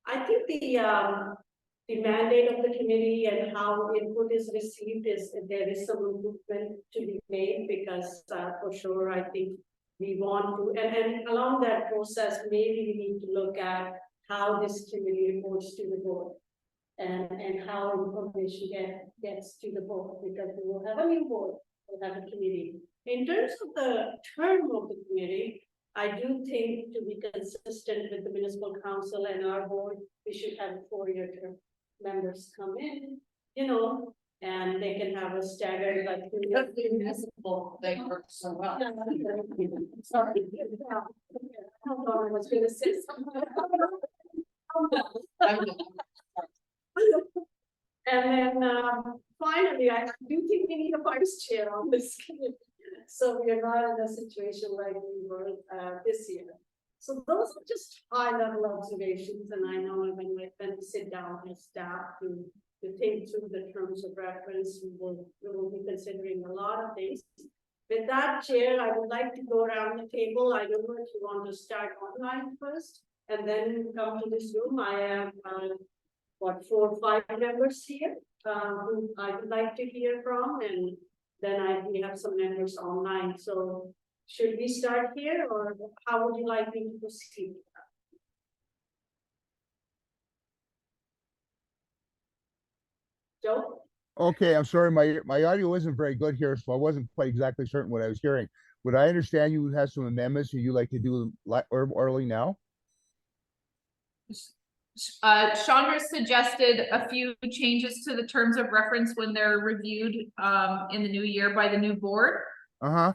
I think the mandate of the committee and how input is received is there is some improvement to be made, because for sure I think we want to, and along that process, maybe we need to look at how this committee reports to the board, and how information gets to the board, because we will have a new board, we'll have a committee. In terms of the term of the committee, I do think, to be consistent with the municipal council and our board, we should have a 4-year term. Members come in, and they can have a staggered, like. The municipal, they work so well. Sorry. Hold on, I was gonna say something. And then finally, I do think we need a vice chair on this committee. So we are not in a situation like we were this year. So those are just high level observations, and I know when we sit down as staff to think through the terms of reference, we will be considering a lot of things. With that, Chair, I would like to go around the table. I don't know if you want to start online first and then come to this room. I have 4 or 5 members here who I would like to hear from, and then we have some members online. So should we start here, or how would you like me to proceed? Joe? Okay, I'm sorry, my audio isn't very good here, so I wasn't quite exactly certain what I was hearing. Would I understand you have some amendments that you like to do early now? Chandra suggested a few changes to the terms of reference when they're reviewed in the new year by the new board. Uh-huh.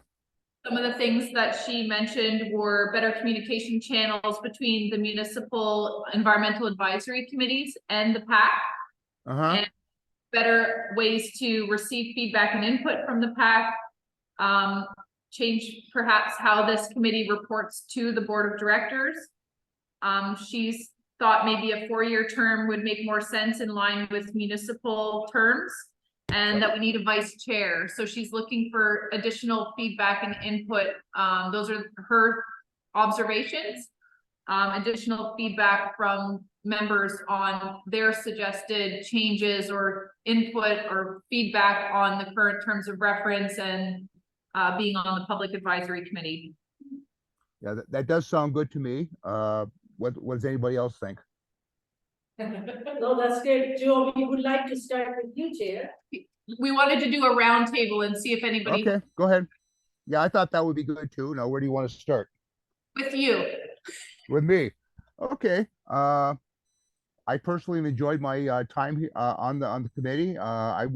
Some of the things that she mentioned were better communication channels between the municipal environmental advisory committees and the PAC. Uh-huh. And better ways to receive feedback and input from the PAC. Change perhaps how this committee reports to the board of directors. She's thought maybe a 4-year term would make more sense in line with municipal terms, and that we need a vice chair. So she's looking for additional feedback and input. Those are her observations. Additional feedback from members on their suggested changes or input or feedback on the current terms of reference, and being on the public advisory committee. Yeah, that does sound good to me. What does anybody else think? No, that's good. Joe, we would like to start with you, Chair. We wanted to do a round table and see if anybody. Okay, go ahead. Yeah, I thought that would be good too. Now, where do you want to start? With you. With me. Okay. I personally have enjoyed my time on the committee. I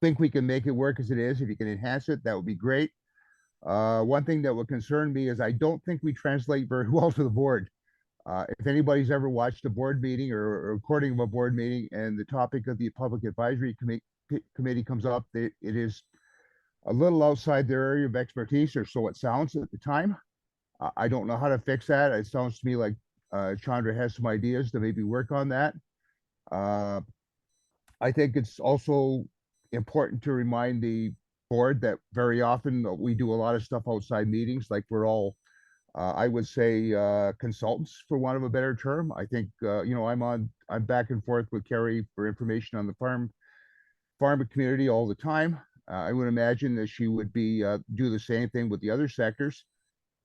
think we can make it work as it is. If you can enhance it, that would be great. One thing that would concern me is I don't think we translate very well to the board. If anybody's ever watched a board meeting or a recording of a board meeting and the topic of the public advisory committee comes up, it is a little outside their area of expertise, or so it sounds at the time. I don't know how to fix that. It sounds to me like Chandra has some ideas to maybe work on that. I think it's also important to remind the board that very often we do a lot of stuff outside meetings, like we're all I would say consultants, for want of a better term. I think I'm back and forth with Carrie for information on the farm community all the time. I would imagine that she would be do the same thing with the other sectors.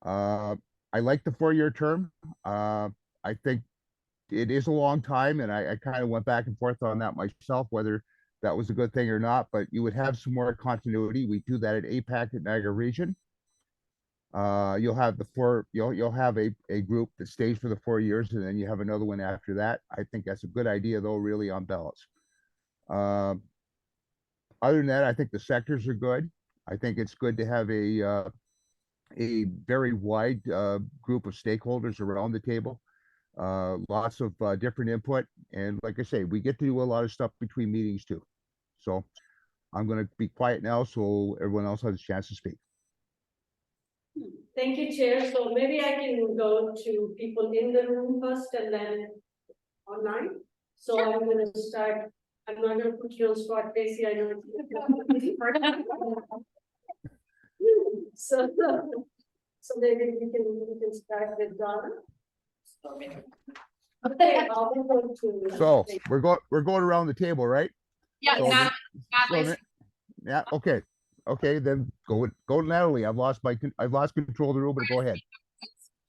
I like the 4-year term. I think it is a long time, and I kind of went back and forth on that myself, whether that was a good thing or not. But you would have some more continuity. We do that at APAC at Niagara Region. You'll have you'll have a group that stays for the 4 years, and then you have another one after that. I think that's a good idea, though, really, on balance. Other than that, I think the sectors are good. I think it's good to have a very wide group of stakeholders around the table. Lots of different input, and like I say, we get to do a lot of stuff between meetings too. So I'm going to be quiet now, so everyone else has a chance to speak. Thank you, Chair. So maybe I can go to people in the room first and then online. So I'm going to start. I'm not going to put you on spot, Tracy. I know. So maybe we can start with Donna. Okay, I'll go to. So we're going around the table, right? Yeah, So Natalie's then- yeah. Okay. Then go to Natalie. I've lost control of the room, but go ahead.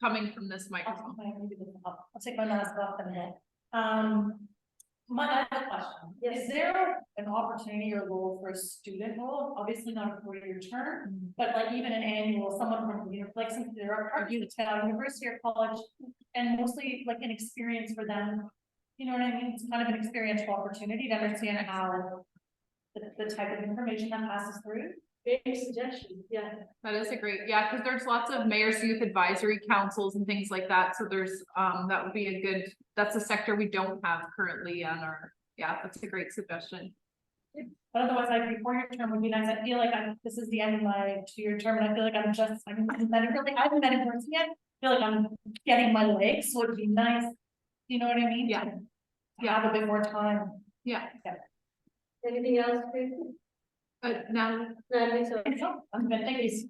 coming from this microphone. I'll take my mask off in a minute. My other question, Yes. is there an opportunity or role for a student role? Obviously not a 4-year term, but like even an annual, someone from, like some, there are university or college, and mostly like an experience for them. You know what I mean? It's kind of an experiential opportunity to understand how the type of information that passes through. Great suggestion. Yeah. That is a great, yeah, because there's lots of mayor's youth advisory councils and things like that. So there's, that would be a good, that's a sector we don't have currently on our, yeah, that's a great suggestion. But otherwise, like before your term would be nice. I feel like this is the end of my 2-year term, and I feel like I haven't met in person yet. I feel like I'm getting my legs, so it'd be nice. You know what I mean? Yeah. To have a bit more time. Yeah. Anything else, Tracy? Now, I'm good, thank you.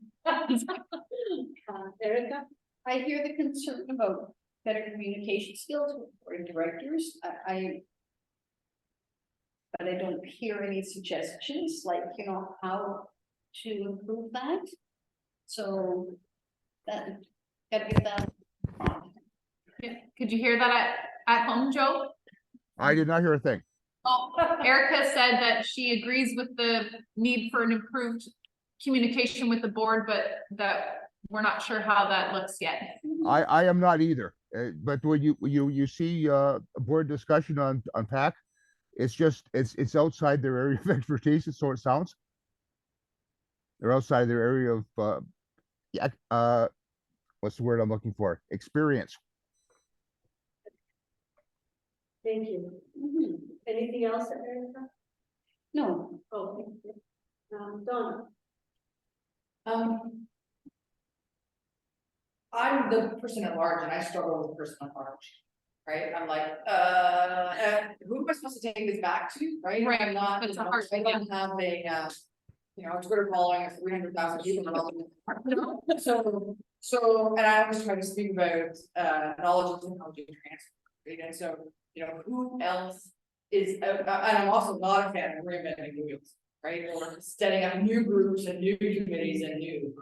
Erica? I hear the concern about better communication skills for directors. But I don't hear any suggestions, like, how to improve that. So that, gotta get that. could you hear that at home, Joe? I did not hear a thing. Oh, Erica said that she agrees with the need for an improved communication with the board, but that we're not sure how that looks yet. I am not either. But when you see a board discussion on PAC, it's outside their area of expertise, so it sounds. They're outside their area of what's the word I'm looking for? Experience. Thank you. Anything else, Erica? No. Oh, thank you. Donna? I'm the person at large and I struggle with the person at large, right? I'm like, who am I supposed to take this back to, right? Right, I'm not, that's you know, a hard I thing, don't have a Twitter following of 300,000 people. So, and I always try to speak about, knowledge and technology transfer, right? And so, who else is, and I'm also not a fan of reinventing the wheels, right? Or setting up new groups and new committees and new,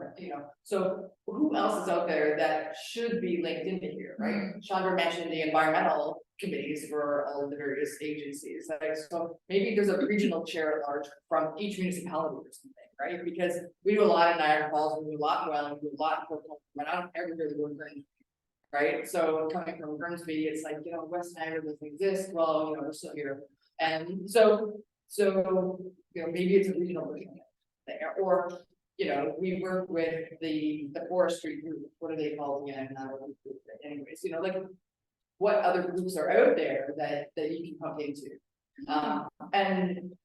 so who else is out there that should be linked into here, right? Chandra mentioned the environmental committees for all of the various agencies, like, so maybe there's a regional chair at large from each municipality or something, right? Because we do a lot in Niagara Falls, we do a lot in Welland, we do a lot in Portland, but I don't ever really go to Grimsby, right? So coming from Grimsby, it's like, West Niagara doesn't exist, well, we're still here. And so, maybe it's a regional version there, or, we work with the forestry group, what are they called again? Anyways, like, what other groups are out there that you can pump into? And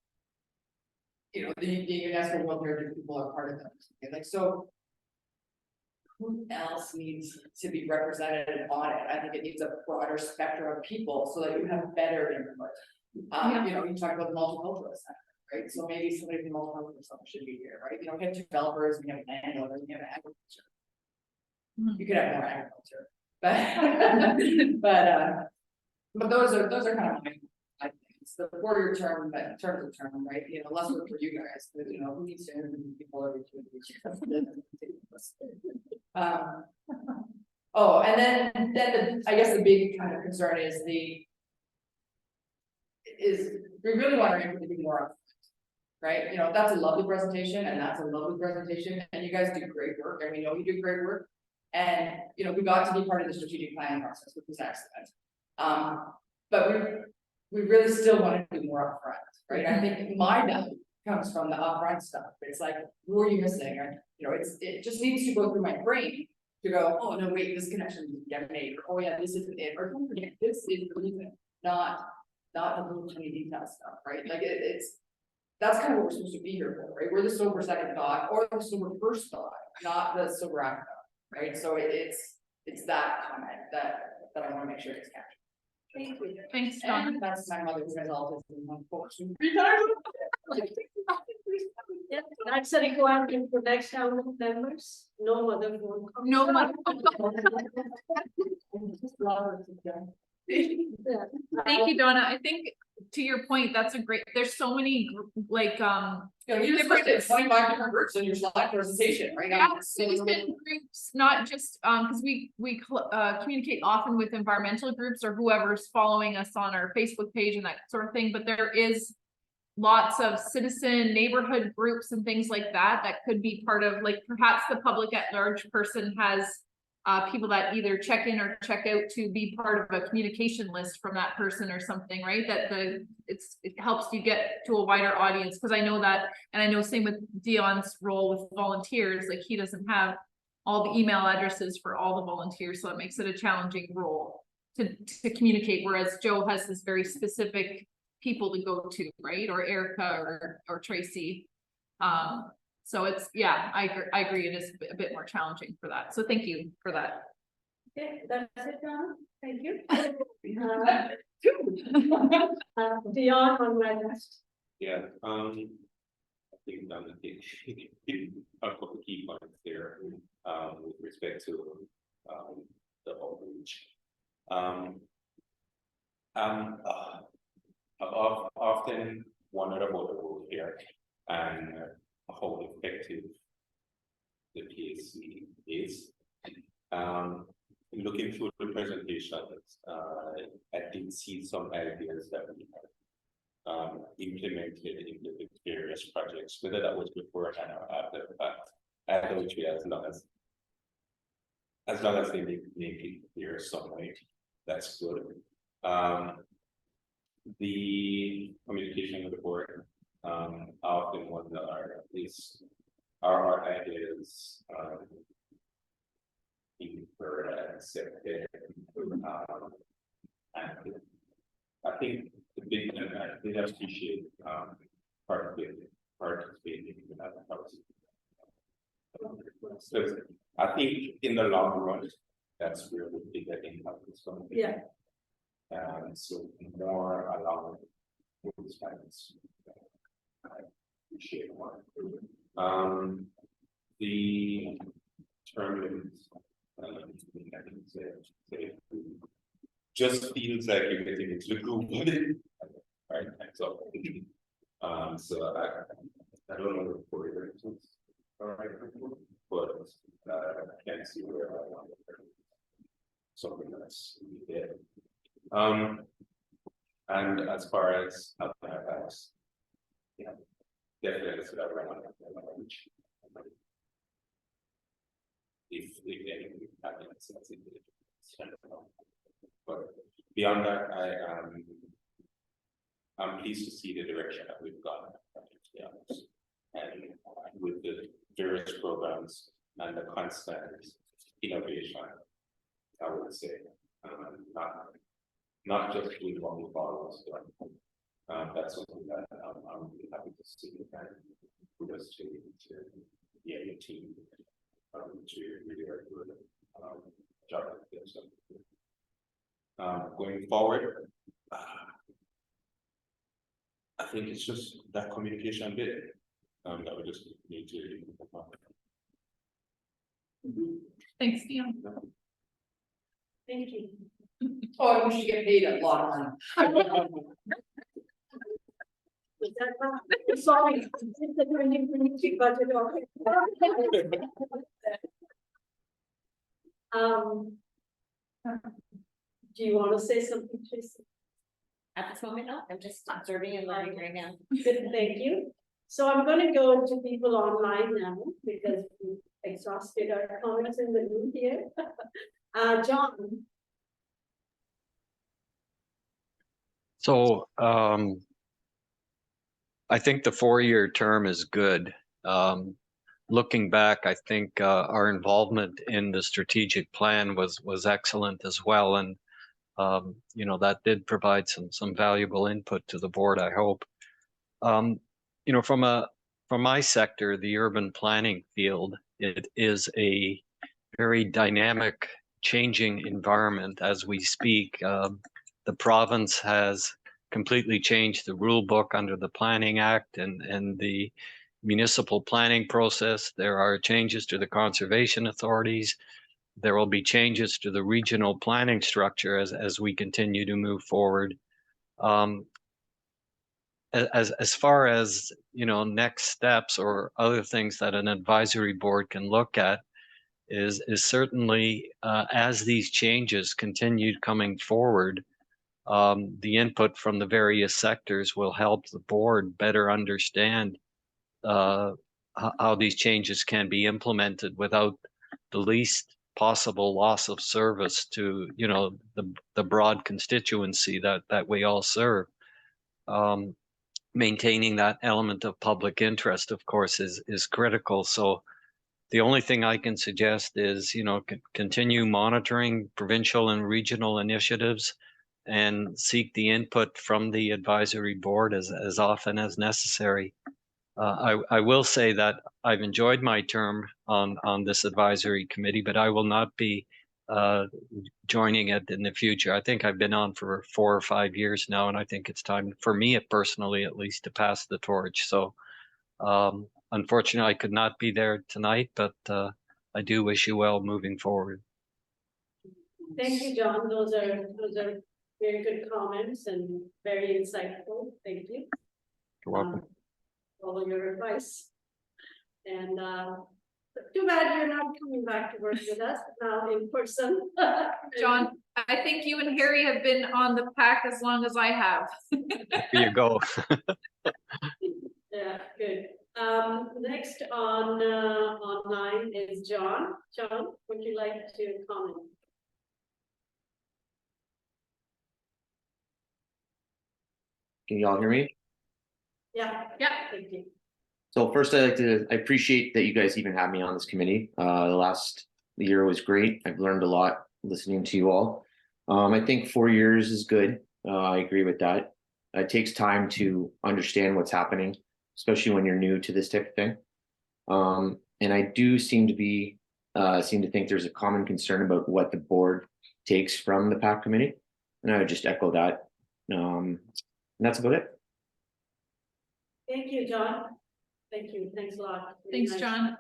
the UNESCO World Heritage people are part of that. Like, so who else needs to be represented on it? I think it needs a broader spectrum of people so that you have better input. You talk about the multicultural center, right? So maybe somebody from multicultural center should be here, right? We have developers, we have landowners, we have agriculture. You could have more agriculture, but those are kind of my things, the 4-year term, but terms of term, right, you know, less work for you guys, but you know, who needs to interview people every 2 weeks? Oh, and then I guess the big kind of concern is we really want our input to be more, right? You know, that's a lovely presentation and that's a lovely presentation and you guys do great work and we know you do great work. And, you know, we got to be part of the strategic planning process, which was excellent. But we really still want to do more upfront, right? I think my value comes from the upfront stuff. It's like, who are you missing? And, you know, it just needs to go through my brain to go, oh, no, wait, this connection didn't get made, or, oh yeah, this isn't it, or don't forget, this is the reason, not the little tiny detail stuff, right? Like that's kind of what we're supposed to be here for, right? We're the sober second thought or the sober first thought, not the sober act thought, right? So it's that comment that I want to make sure it's captured. Thank you. Thanks, John. And that's my mother's result is unfortunately. Yeah, that's a requirement for next town members, no mother phone. No, Yeah. thank you, Donna. I think to your point, that's a great, there's so many like, You know, you just looked at 25 different groups in your slide presentation, right? yeah, citizen groups, not just, because we communicate often with environmental groups or whoever's following us on our Facebook page and that sort of thing, but there is lots of citizen neighborhood groups and things like that that could be part of, like, perhaps the public at large person has people that either check in or check out to be part of a communication list from that person or something, right? That it helps you get to a wider audience, because I know that, and I know same with Dion's role with volunteers, like he doesn't have all the email addresses for all the volunteers, so it makes it a challenging role to communicate, whereas Joe has this very specific people to go to, right? Or Erica or Tracy. So it's, yeah, I agree. It is a bit more challenging for that. So thank you for that. Okay, that's it, John. Thank you. Dion on my list. Yeah, I think I'm gonna take a couple of key points there, with respect to, the outreach. I've often wondered about the role here and how effective the PAC is. Looking through the presentations, I did see some ideas that we have implemented in the various projects, whether that was beforehand or after the fact. Either which way, as long as they make it clear some way, that's good. The communication with the board, I often wonder are our ideas being heard and accepted? And I think the big thing I did appreciate participating in that house. So I think in the long run, that's where the bigger impact is going to be. Yeah. So more along with these guidance. I appreciate one. The term limits, I can say, just feels like you're getting into the group, right? So I don't know the corridor, all right, but I can't see where I want to something that's there. And as far as outcomes, yeah, definitely so that we're not reach. If anything happens, that's it. But beyond that, I'm pleased to see the direction that we've gone, to be honest. And with the various programs and the constant innovation, I would say, not just doing what we follow, that's something that I'm really happy to see, and with us to your team, to really very good job at this. Going forward, I think it's just that communication bit that we just need to Thanks, Dion. Thank you. Oh, we should get paid a lot of money. Is that right? Sorry, it's the 2023 budget. Do you want to say something, Tracy? At this moment, no, I'm just observing and learning right now. Good, thank you. So I'm going to go to people online now because we exhausted our comments in the room here. John. So I think the 4-year term is good. Looking back, I think our involvement in the strategic plan was excellent as well, and you know, that did provide some valuable input to the board, I hope. You know, from my sector, the urban planning field, it is a very dynamic, changing environment as we speak. The province has completely changed the rule book under the Planning Act and the municipal planning process. There are changes to the conservation authorities. There will be changes to the regional planning structure as we continue to move forward. As far as, you know, next steps or other things that an advisory board can look at is certainly as these changes continue coming forward, the input from the various sectors will help the board better understand how these changes can be implemented without the least possible loss of service to, you know, the broad constituency that we all serve. Maintaining that element of public interest, of course, is critical. So the only thing I can suggest is, you know, continue monitoring provincial and regional initiatives and seek the input from the advisory board as often as necessary. I will say that I've enjoyed my term on this advisory committee, but I will not be joining it in the future. I think I've been on for 4 or 5 years now, and I think it's time for me personally, at least, to pass the torch. So unfortunately, I could not be there tonight, but I do wish you well moving forward. Thank you, John. Those are very good comments and very insightful. Thank you. You're welcome. Follow your advice. And too bad you're not coming back to work with us now in person. John, I think you and Harry have been on the PAC as long as I have. There you go. Yeah, good. Next on online is John. John, would you like to comment? Can you all hear me? Yeah. Yeah. Thank you. So first, I appreciate that you guys even have me on this committee. The last year was great. I've learned a lot listening to you all. I think 4 years is good. I agree with that. It takes time to understand what's happening, especially when you're new to this type of thing. And I do seem to think there's a common concern about what the board takes from the PAC committee, and I would just echo that. And that's about it. Thank you, John. Thank you. Thanks a lot. Very Thanks, nice. John.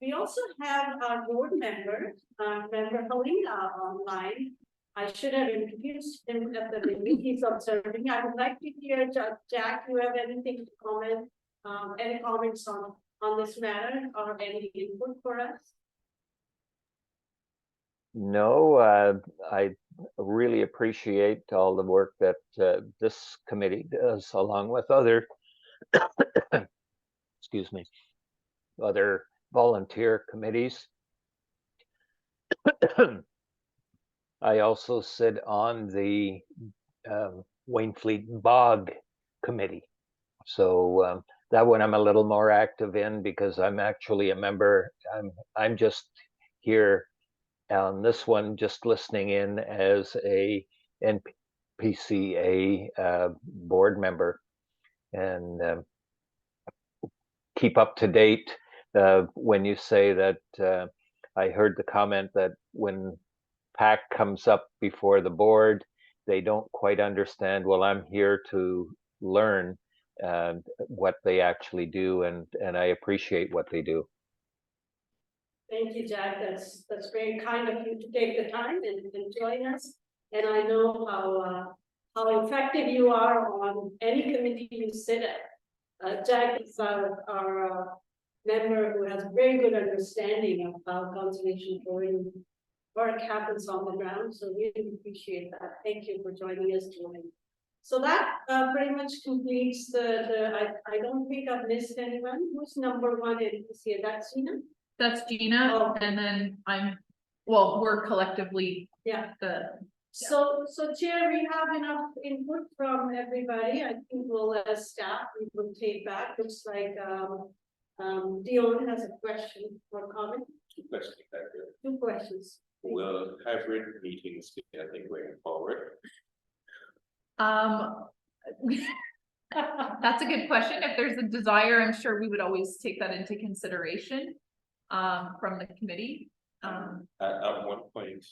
We also have our board member, member Helena online. I should have introduced him at the beginning. He's observing. I would like to hear, Jack, you have anything to comment, any comments on this matter or any input for us? No, I really appreciate all the work that this committee does, along with other, excuse me, other volunteer committees. I also sit on the Wainfleet Bog committee. So that one I'm a little more active in because I'm actually a member. I'm just here on this one, just listening in as a NPCA board member, and keep up to date. When you say that, I heard the comment that when PAC comes up before the board, they don't quite understand. Well, I'm here to learn what they actually do, and I appreciate what they do. Thank you, Jack. That's very kind of you to take the time and join us. And I know how effective you are on any committee you sit at. Jack is our member who has very good understanding of how conservation authority work happens on the ground. So really appreciate that. Thank you for joining us tonight. So that pretty much completes I don't think I've missed anyone. Who's number one in this year? That's Gina? That's Gina, Oh. and then we're collectively Yeah. the, So Chair, we have enough input from everybody. I think we'll, as staff, we will take back. Looks like, Dion has a question or comment. Two questions. Two questions. Will hybrid meetings be a thing going forward? that's a good question. If there's a desire, I'm sure we would always take that into consideration from the committee. At one point,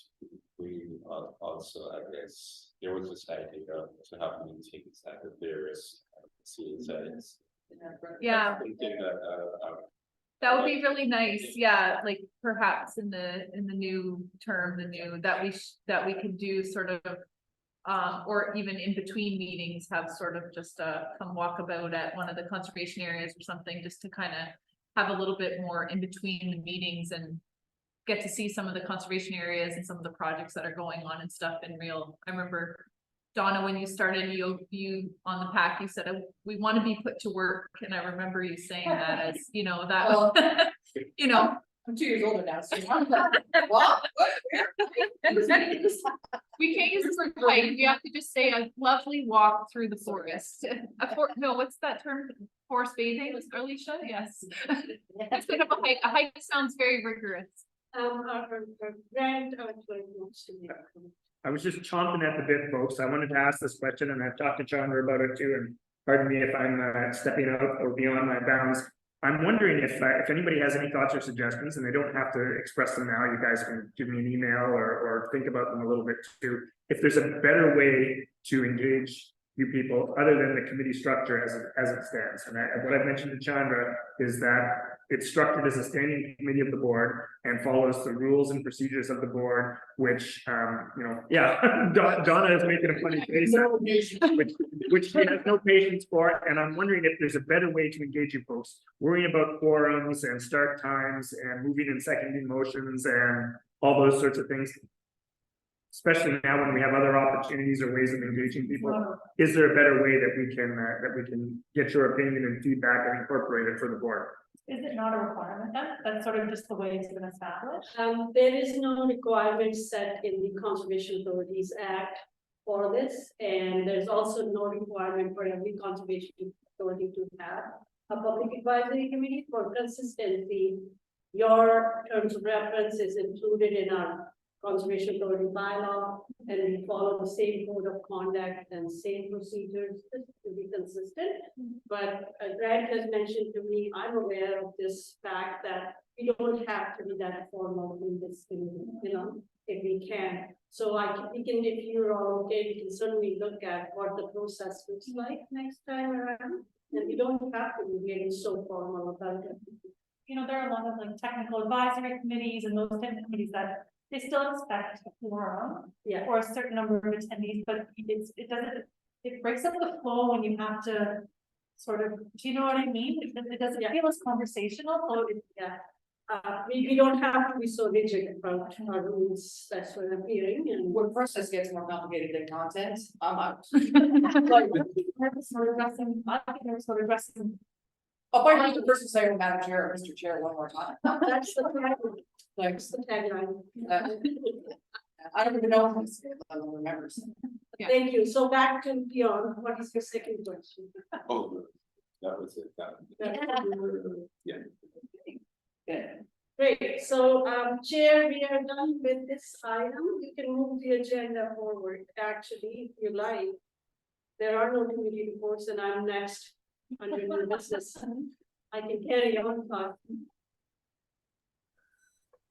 we also, I guess, there was this idea to have meetings at the various CSIs. Yeah. Thinking that, That would be really nice, yeah, like perhaps in the new term, that we could do sort of. Or even in between meetings, have sort of just come walk about at one of the conservation areas or something, just to kind of have a little bit more in between the meetings and get to see some of the conservation areas and some of the projects that are going on and stuff in real. I remember, Donna, when you started, you on the PAC, you said, we want to be put to work. And I remember you saying that as, that, Well, you know. I'm 2 years older now, so. What? We can't use this word hike, we have to just say a lovely walk through the forest. No, what's that term? Forest bathing, Alicia? Yes. Instead of a hike sounds very rigorous. Our grand wants to make a comment. I was just chomping at the bit, folks. I wanted to ask this question and I've talked to Chandra about it too, and pardon me if I'm stepping out or beyond my bounds. I'm wondering if anybody has any thoughts or suggestions, and they don't have to express them now. You guys can give me an email or think about them a little bit too. If there's a better way to engage you people other than the committee structure as it stands. And what I've mentioned to Chandra is that it's structured as a standing committee of the board and follows the rules and procedures of the board, which, Donna is making a funny face, which she has no patience for. And I'm wondering if there's a better way to engage you folks, worrying about quorums and start times and moving and seconding motions and all those sorts of things. Especially now when we have other opportunities or ways of engaging people, is there a better way that we can get your opinion and feedback and incorporate it for the board? Is it not a requirement then? That's sort of just the way it's been established? There is no requirement set in the Conservation Authorities Act for this, and there's also no requirement for every conservation authority to have a public advisory committee. For consistency, your terms of reference is included in our Conservation Authority bylaw, and we follow the same code of conduct and same procedures to be consistent. But Grant has mentioned to me, I'm aware of this fact that we don't have to be that formal in this committee, if we can. So we can, if you're all okay, we can certainly look at what the process looks like next time around. And we don't have to be getting so formal about it. There are a lot of like technical advisory committees and those types of committees that they still expect a quorum or a certain number of attendees, but it breaks up the flow when you have to sort of, do you know what I mean? It doesn't feel as conversational. So we don't have to be so rigid about our rules. That's what I'm hearing. And When process gets more complicated than content, I'm out. like, we're sort of addressing, I think we're sort of addressing. I'll find the person saying Madam Chair or Mr. Chair one more time. that's the tagline. Thanks. That's the tagline. I don't even know if it's, I don't remember. Thank you. So back to Dion. What is your second question? Oh, that was it. Yeah. Great. So, Chair, we are done with this item. You can move the agenda forward. Actually, if you like, there are no committee reports, and I'm next under new business. I can carry on thought.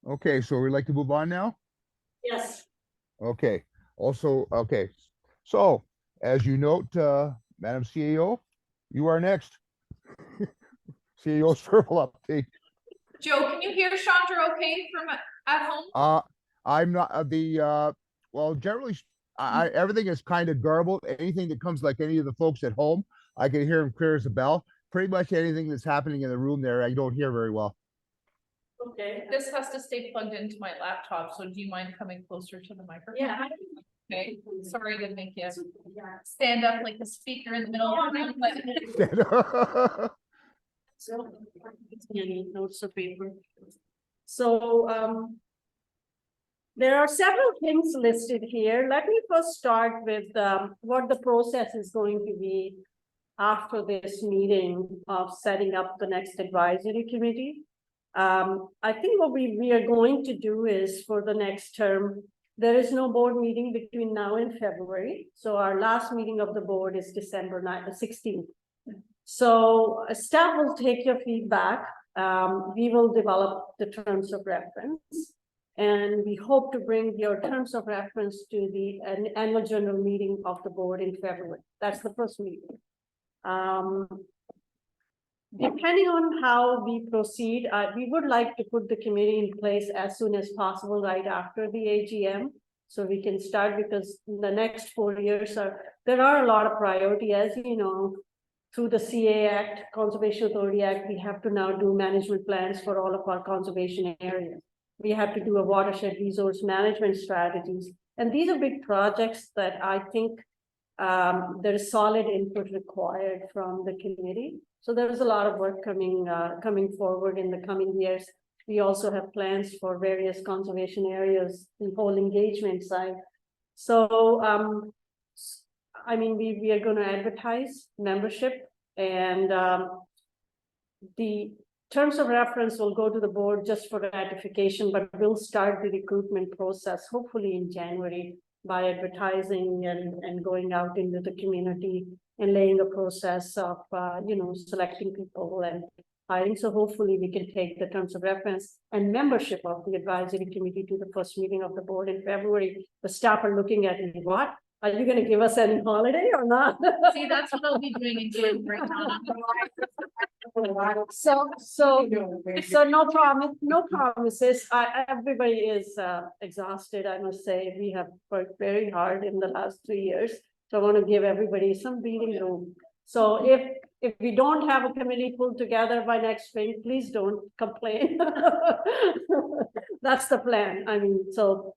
Okay, so we'd like to move on now? Yes. Okay, also, okay. So, as you note, Madam CEO, you are next. CEO Circle update. Joe, can you hear Chandra okay from at home? I'm not well, generally, everything is kind of garbled. Anything that comes like any of the folks at home, I can hear them clear as a bell. Pretty much anything that's happening in the room there, I don't hear very well. Okay. This has to stay plugged into my laptop, so do you mind coming closer to the microphone? Yeah. Okay, sorry to make you stand up like the speaker in the middle of the room, but So, any notes of paper. So, there are several things listed here. Let me first start with what the process is going to be after this meeting of setting up the next advisory committee. I think what we are going to do is for the next term, there is no board meeting between now and February. So our last meeting of the board is December 16th. So staff will take your feedback. We will develop the terms of reference. And we hope to bring your terms of reference to the annual general meeting of the board in February. That's the first meeting. Depending on how we proceed, we would like to put the committee in place as soon as possible, right after the AGM. So we can start, because the next 4 years there are a lot of priority, as you know, through the CA Act, Conservation Authority Act, we have to now do management plans for all of our conservation areas. We have to do a watershed resource management strategies. And these are big projects that I think there is solid input required from the committee. So there is a lot of work coming forward in the coming years. We also have plans for various conservation areas, the whole engagement side. So, I mean, we are going to advertise membership, and the terms of reference will go to the board just for ratification, but we'll start the recruitment process hopefully in January by advertising and going out into the community and laying a process of, selecting people and hiring. So hopefully we can take the terms of reference and membership of the advisory committee to the first meeting of the board in February. The staff are looking at me, what? Are you going to give us any holiday or not? see, that's what I'll be doing in January. So no promises. Everybody is exhausted, I must say. We have worked very hard in the last 3 years. So I want to give everybody some breathing room. So if we don't have a committee pulled together by next spring, please don't complain. That's the plan. I mean, so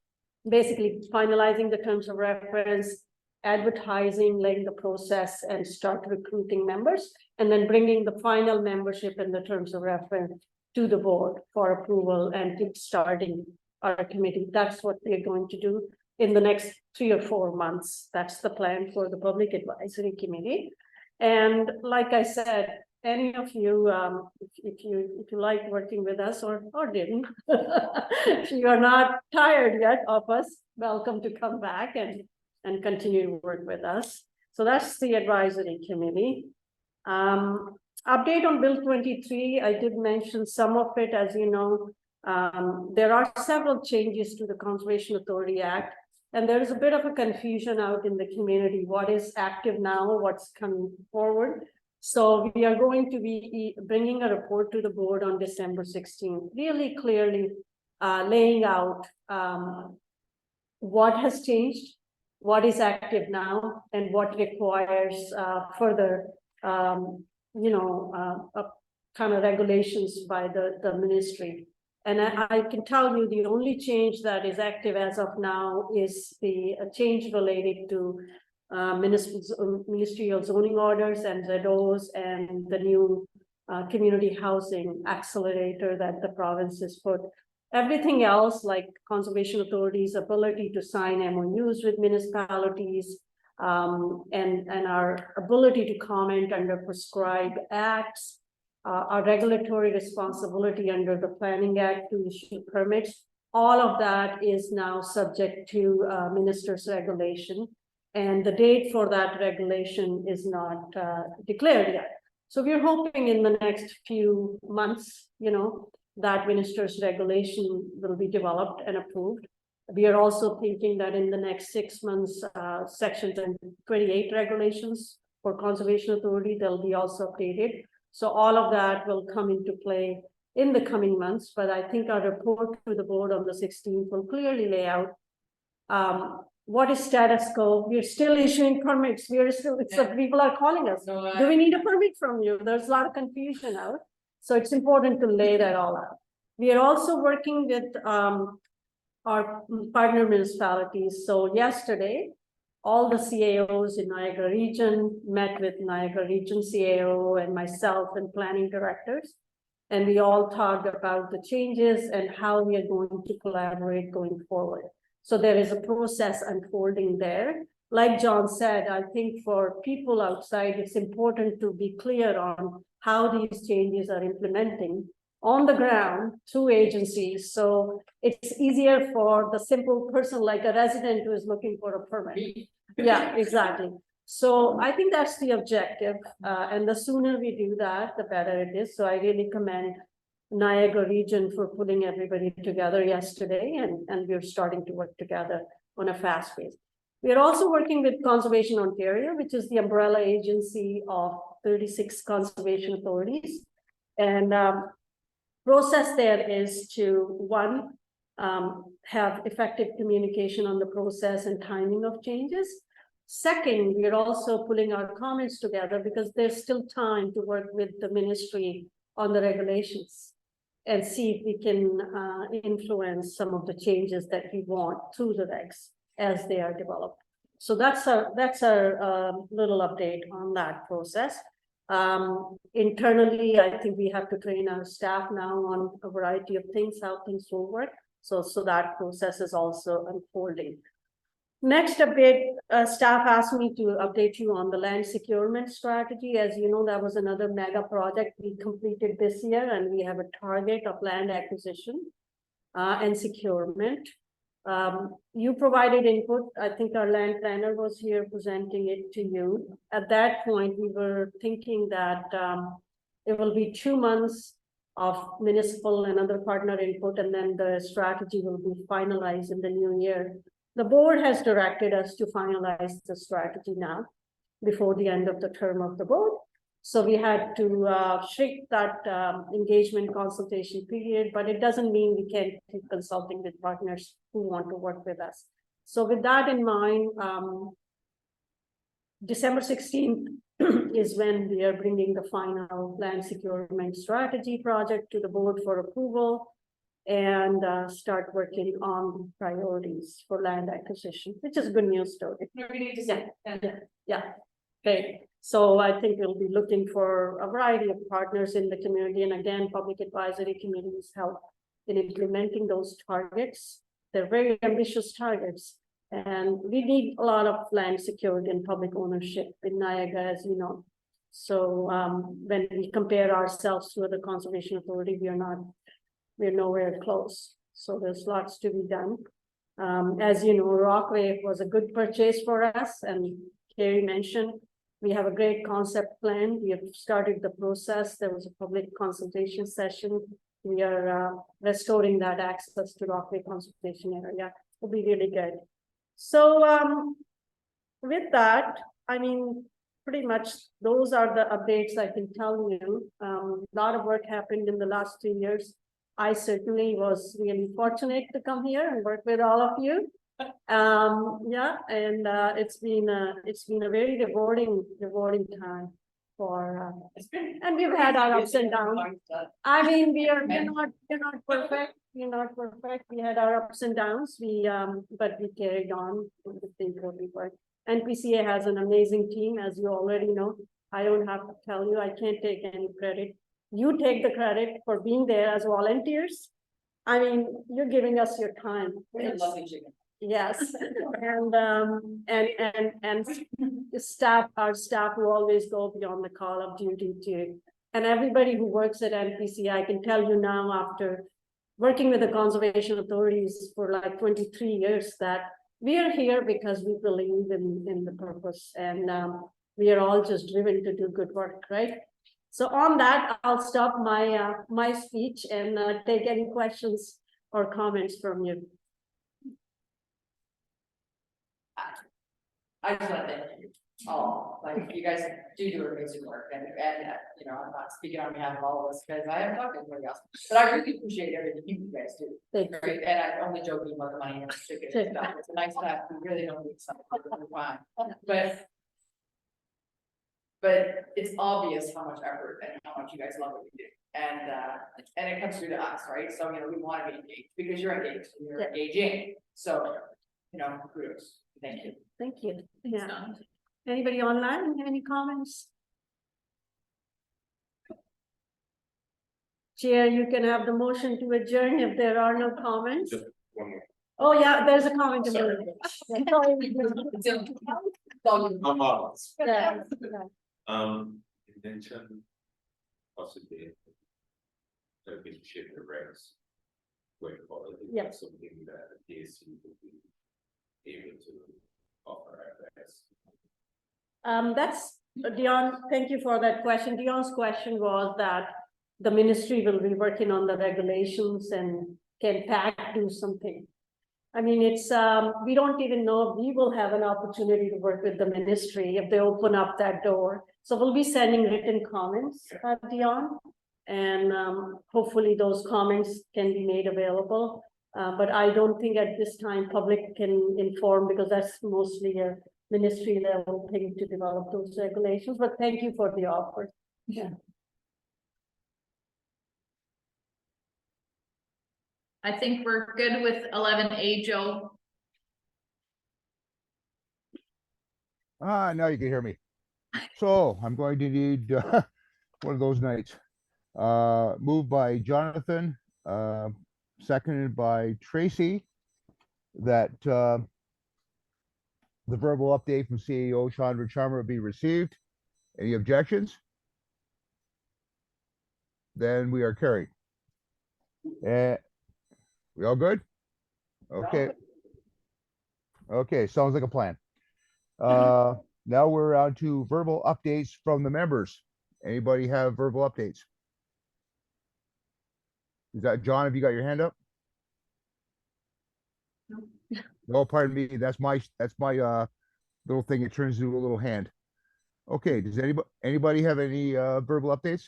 basically finalizing the terms of reference, advertising, laying the process, and start recruiting members, and then bringing the final membership and the terms of reference to the board for approval and starting our committee. That's what we're going to do in the next 3 or 4 months. That's the plan for the Public Advisory Committee. And like I said, any of you, if you like working with us or didn't, if you are not tired yet of us, welcome to come back and continue to work with us. So that's the advisory committee. Update on Bill 23. I did mention some of it, as you know. There are several changes to the Conservation Authority Act, and there is a bit of a confusion out in the community. What is active now? What's coming forward? So we are going to be bringing a report to the board on December 16th, really clearly laying out what has changed, what is active now, and what requires further, kind of regulations by the ministry. And I can tell you the only change that is active as of now is the change related to ministerial zoning orders and ZOs and the new community housing accelerator that the province has put. Everything else, like Conservation Authority's ability to sign MOUs with municipalities, and our ability to comment under prescribed acts, our regulatory responsibility under the Planning Act to issue permits, all of that is now subject to minister's regulation. And the date for that regulation is not declared yet. So we're hoping in the next few months, that minister's regulation will be developed and approved. We are also thinking that in the next 6 months, Section 28 regulations for Conservation Authority, they'll be also updated. So all of that will come into play in the coming months, but I think our report to the board on the 16th will clearly lay out what is status quo. We're still issuing permits. We're still, so people are calling us. Do we need a permit from you? There's a lot of confusion out. So it's important to lay that all out. We are also working with our partner municipalities. So yesterday, all the CAOs in Niagara region met with Niagara region CAO and myself and planning directors. And we all talked about the changes and how we are going to collaborate going forward. So there is a process unfolding there. Like John said, I think for people outside, it's important to be clear on how these changes are implementing on the ground through agencies. So it's easier for the simple person, like a resident who is looking for a permit. Yeah, exactly. So I think that's the objective. And the sooner we do that, the better it is. So I really commend Niagara region for putting everybody together yesterday, and we're starting to work together on a fast pace. We are also working with Conservation Ontario, which is the umbrella agency of 36 conservation authorities. And process there is to, one, have effective communication on the process and timing of changes. Second, we are also pulling our comments together because there's still time to work with the ministry on the regulations and see if we can influence some of the changes that we want through the regs as they are developed. So that's our little update on that process. Internally, I think we have to train our staff now on a variety of things, how things will work. So that process is also unfolding. Next update, staff asked me to update you on the land securement strategy. As you know, that was another mega project we completed this year, and we have a target of land acquisition and securement. You provided input. I think our land planner was here presenting it to you. At that point, we were thinking that it will be 2 months of municipal and other partner input, and then the strategy will be finalized in the new year. The board has directed us to finalize the strategy now before the end of the term of the board. So we had to shrink that engagement consultation period, but it doesn't mean we can't keep consulting with partners who want to work with us. So with that in mind, December 16th is when we are bringing the final land securement strategy project to the board for approval and start working on priorities for land acquisition, which is a good news story. Yeah. Okay. So I think we'll be looking for a variety of partners in the community, and again, public advisory committees help in implementing those targets. They're very ambitious targets, and we need a lot of land security and public ownership in Niagara, as you know. So when we compare ourselves to the conservation authority, we're nowhere close. So there's lots to be done. As you know, Rockway was a good purchase for us, and Carrie mentioned, we have a great concept plan. We have started the process. There was a public consultation session. We are restoring that access to Rockway Conservation Area. It'll be really good. So with that, I mean, pretty much those are the updates I can tell you. A lot of work happened in the last 2 years. I certainly was really fortunate to come here and work with all of you. Yeah, and it's been a very rewarding time for and we've had our ups and downs. I mean, we're not perfect. We're not perfect. We had our ups and downs. But we carried on with the things that we worked. NPCA has an amazing team, as you already know. I don't have to tell you. I can't take any credit. You take the credit for being there as volunteers. I mean, you're giving us your time. Yes, and staff, our staff will always go beyond the call of duty too. And everybody who works at NPCA, I can tell you now, after working with the conservation authorities for like 23 years, that we are here because we believe in the purpose, and we are all just driven to do good work, right? So on that, I'll stop my my speech and take any questions or comments from you. I just want to thank you. Like, you guys do amazing work, and, you know, I'm not speaking on behalf of all of us, because I haven't talked to anybody else, but I really appreciate everything you guys do. Right, and I'm only joking about the money and ticket and stuff, it's a nice to have, we really don't need something to why, but it's obvious how much effort and how much you guys love what you do, and it comes through to us, right, so, you know, we want to be engaged, because you're engaged, and you're engaging, so, you know, kudos, thank you. Thank you. Thanks, Yeah. Don. Anybody online have any comments? Chair, you can have the motion to adjourn if there are no comments. Just one more. Oh, yeah, there's a comment. Sorry. I'm on. Yeah. You mentioned possibly a big shift in regs. Going forward, is Yeah. that something that the DSC would be able to offer, I guess? That's, Dion, thank you for that question. Dion's question was that the ministry will be working on the regulations and can PAC do something? I mean, it's, we don't even know if we will have an opportunity to work with the ministry if they open up that door. So we'll be sending written comments, Dion. And hopefully those comments can be made available. But I don't think at this time public can inform, because that's mostly a ministry level thing to develop those regulations, but thank you for the offer. Yeah. I think we're good with 11A, Joe. Now you can hear me. So I'm going to need one of those nights. Moved by Jonathan, seconded by Tracy, that the verbal update from CEO Chandra Sharma be received. Any objections? Then we are carried. We all good? Okay. Okay, sounds like a plan. Now we're on to verbal updates from the members. Anybody have verbal updates? Is that John? Have you got your hand up? No, pardon me. That's my little thing. It turns into a little hand. Okay. Does anybody have any verbal updates?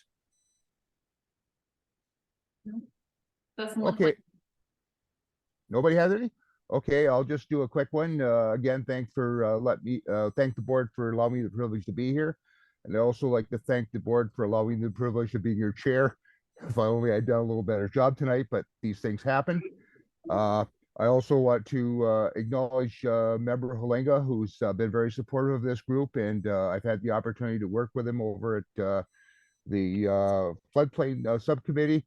Doesn't look Okay. like- Nobody has any? Okay, I'll just do a quick one. Again, thank the board for allowing me the privilege to be here. And I also like to thank the board for allowing me the privilege of being your chair. If I only had done a little better job tonight, but these things happen. I also want to acknowledge member Halenga, who's been very supportive of this group, and I've had the opportunity to work with him over at the floodplain subcommittee.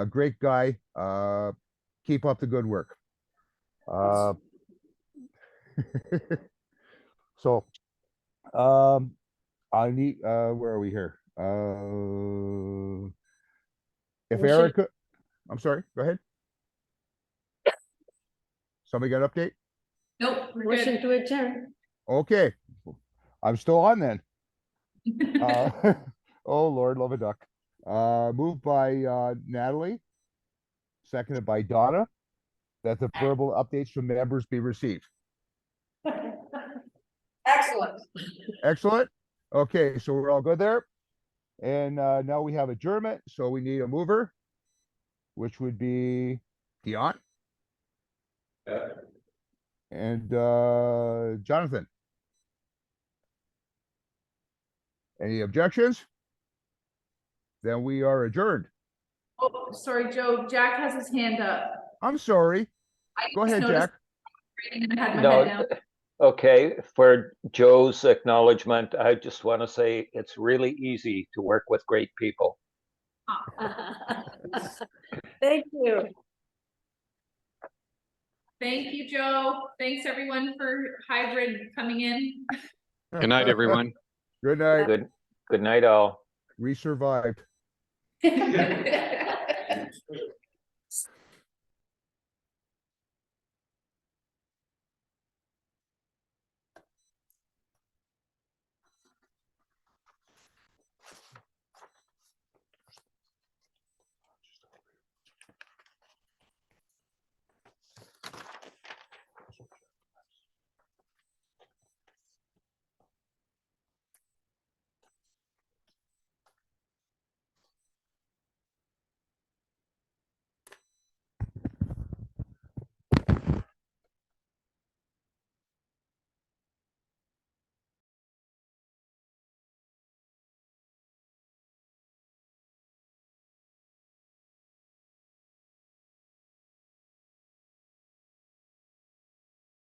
Great guy. Keep up the good work. So I need where are we here? If Erica, I'm sorry, go ahead. Somebody got an update? Nope, we're Motion good. to adjourn. Okay, I'm still on then. Oh Lord, love a duck. Moved by Natalie, seconded by Donna, that the verbal updates from members be received. Excellent. Excellent. Okay, so we're all good there. And now we have adjournment, so we need a mover, which would be Dion and Jonathan. Any objections? Then we are adjourned. Oh, sorry, Joe. Jack has his hand up. I'm sorry. Go ahead, noticed- Jack. And I had my No, head down. okay, for Joe's acknowledgement, I just want to say it's really easy to work with great people. Thank you. Thank you, Joe. Thanks everyone for hybrid coming in. Good night, everyone. Good night. Good night, all. We survived.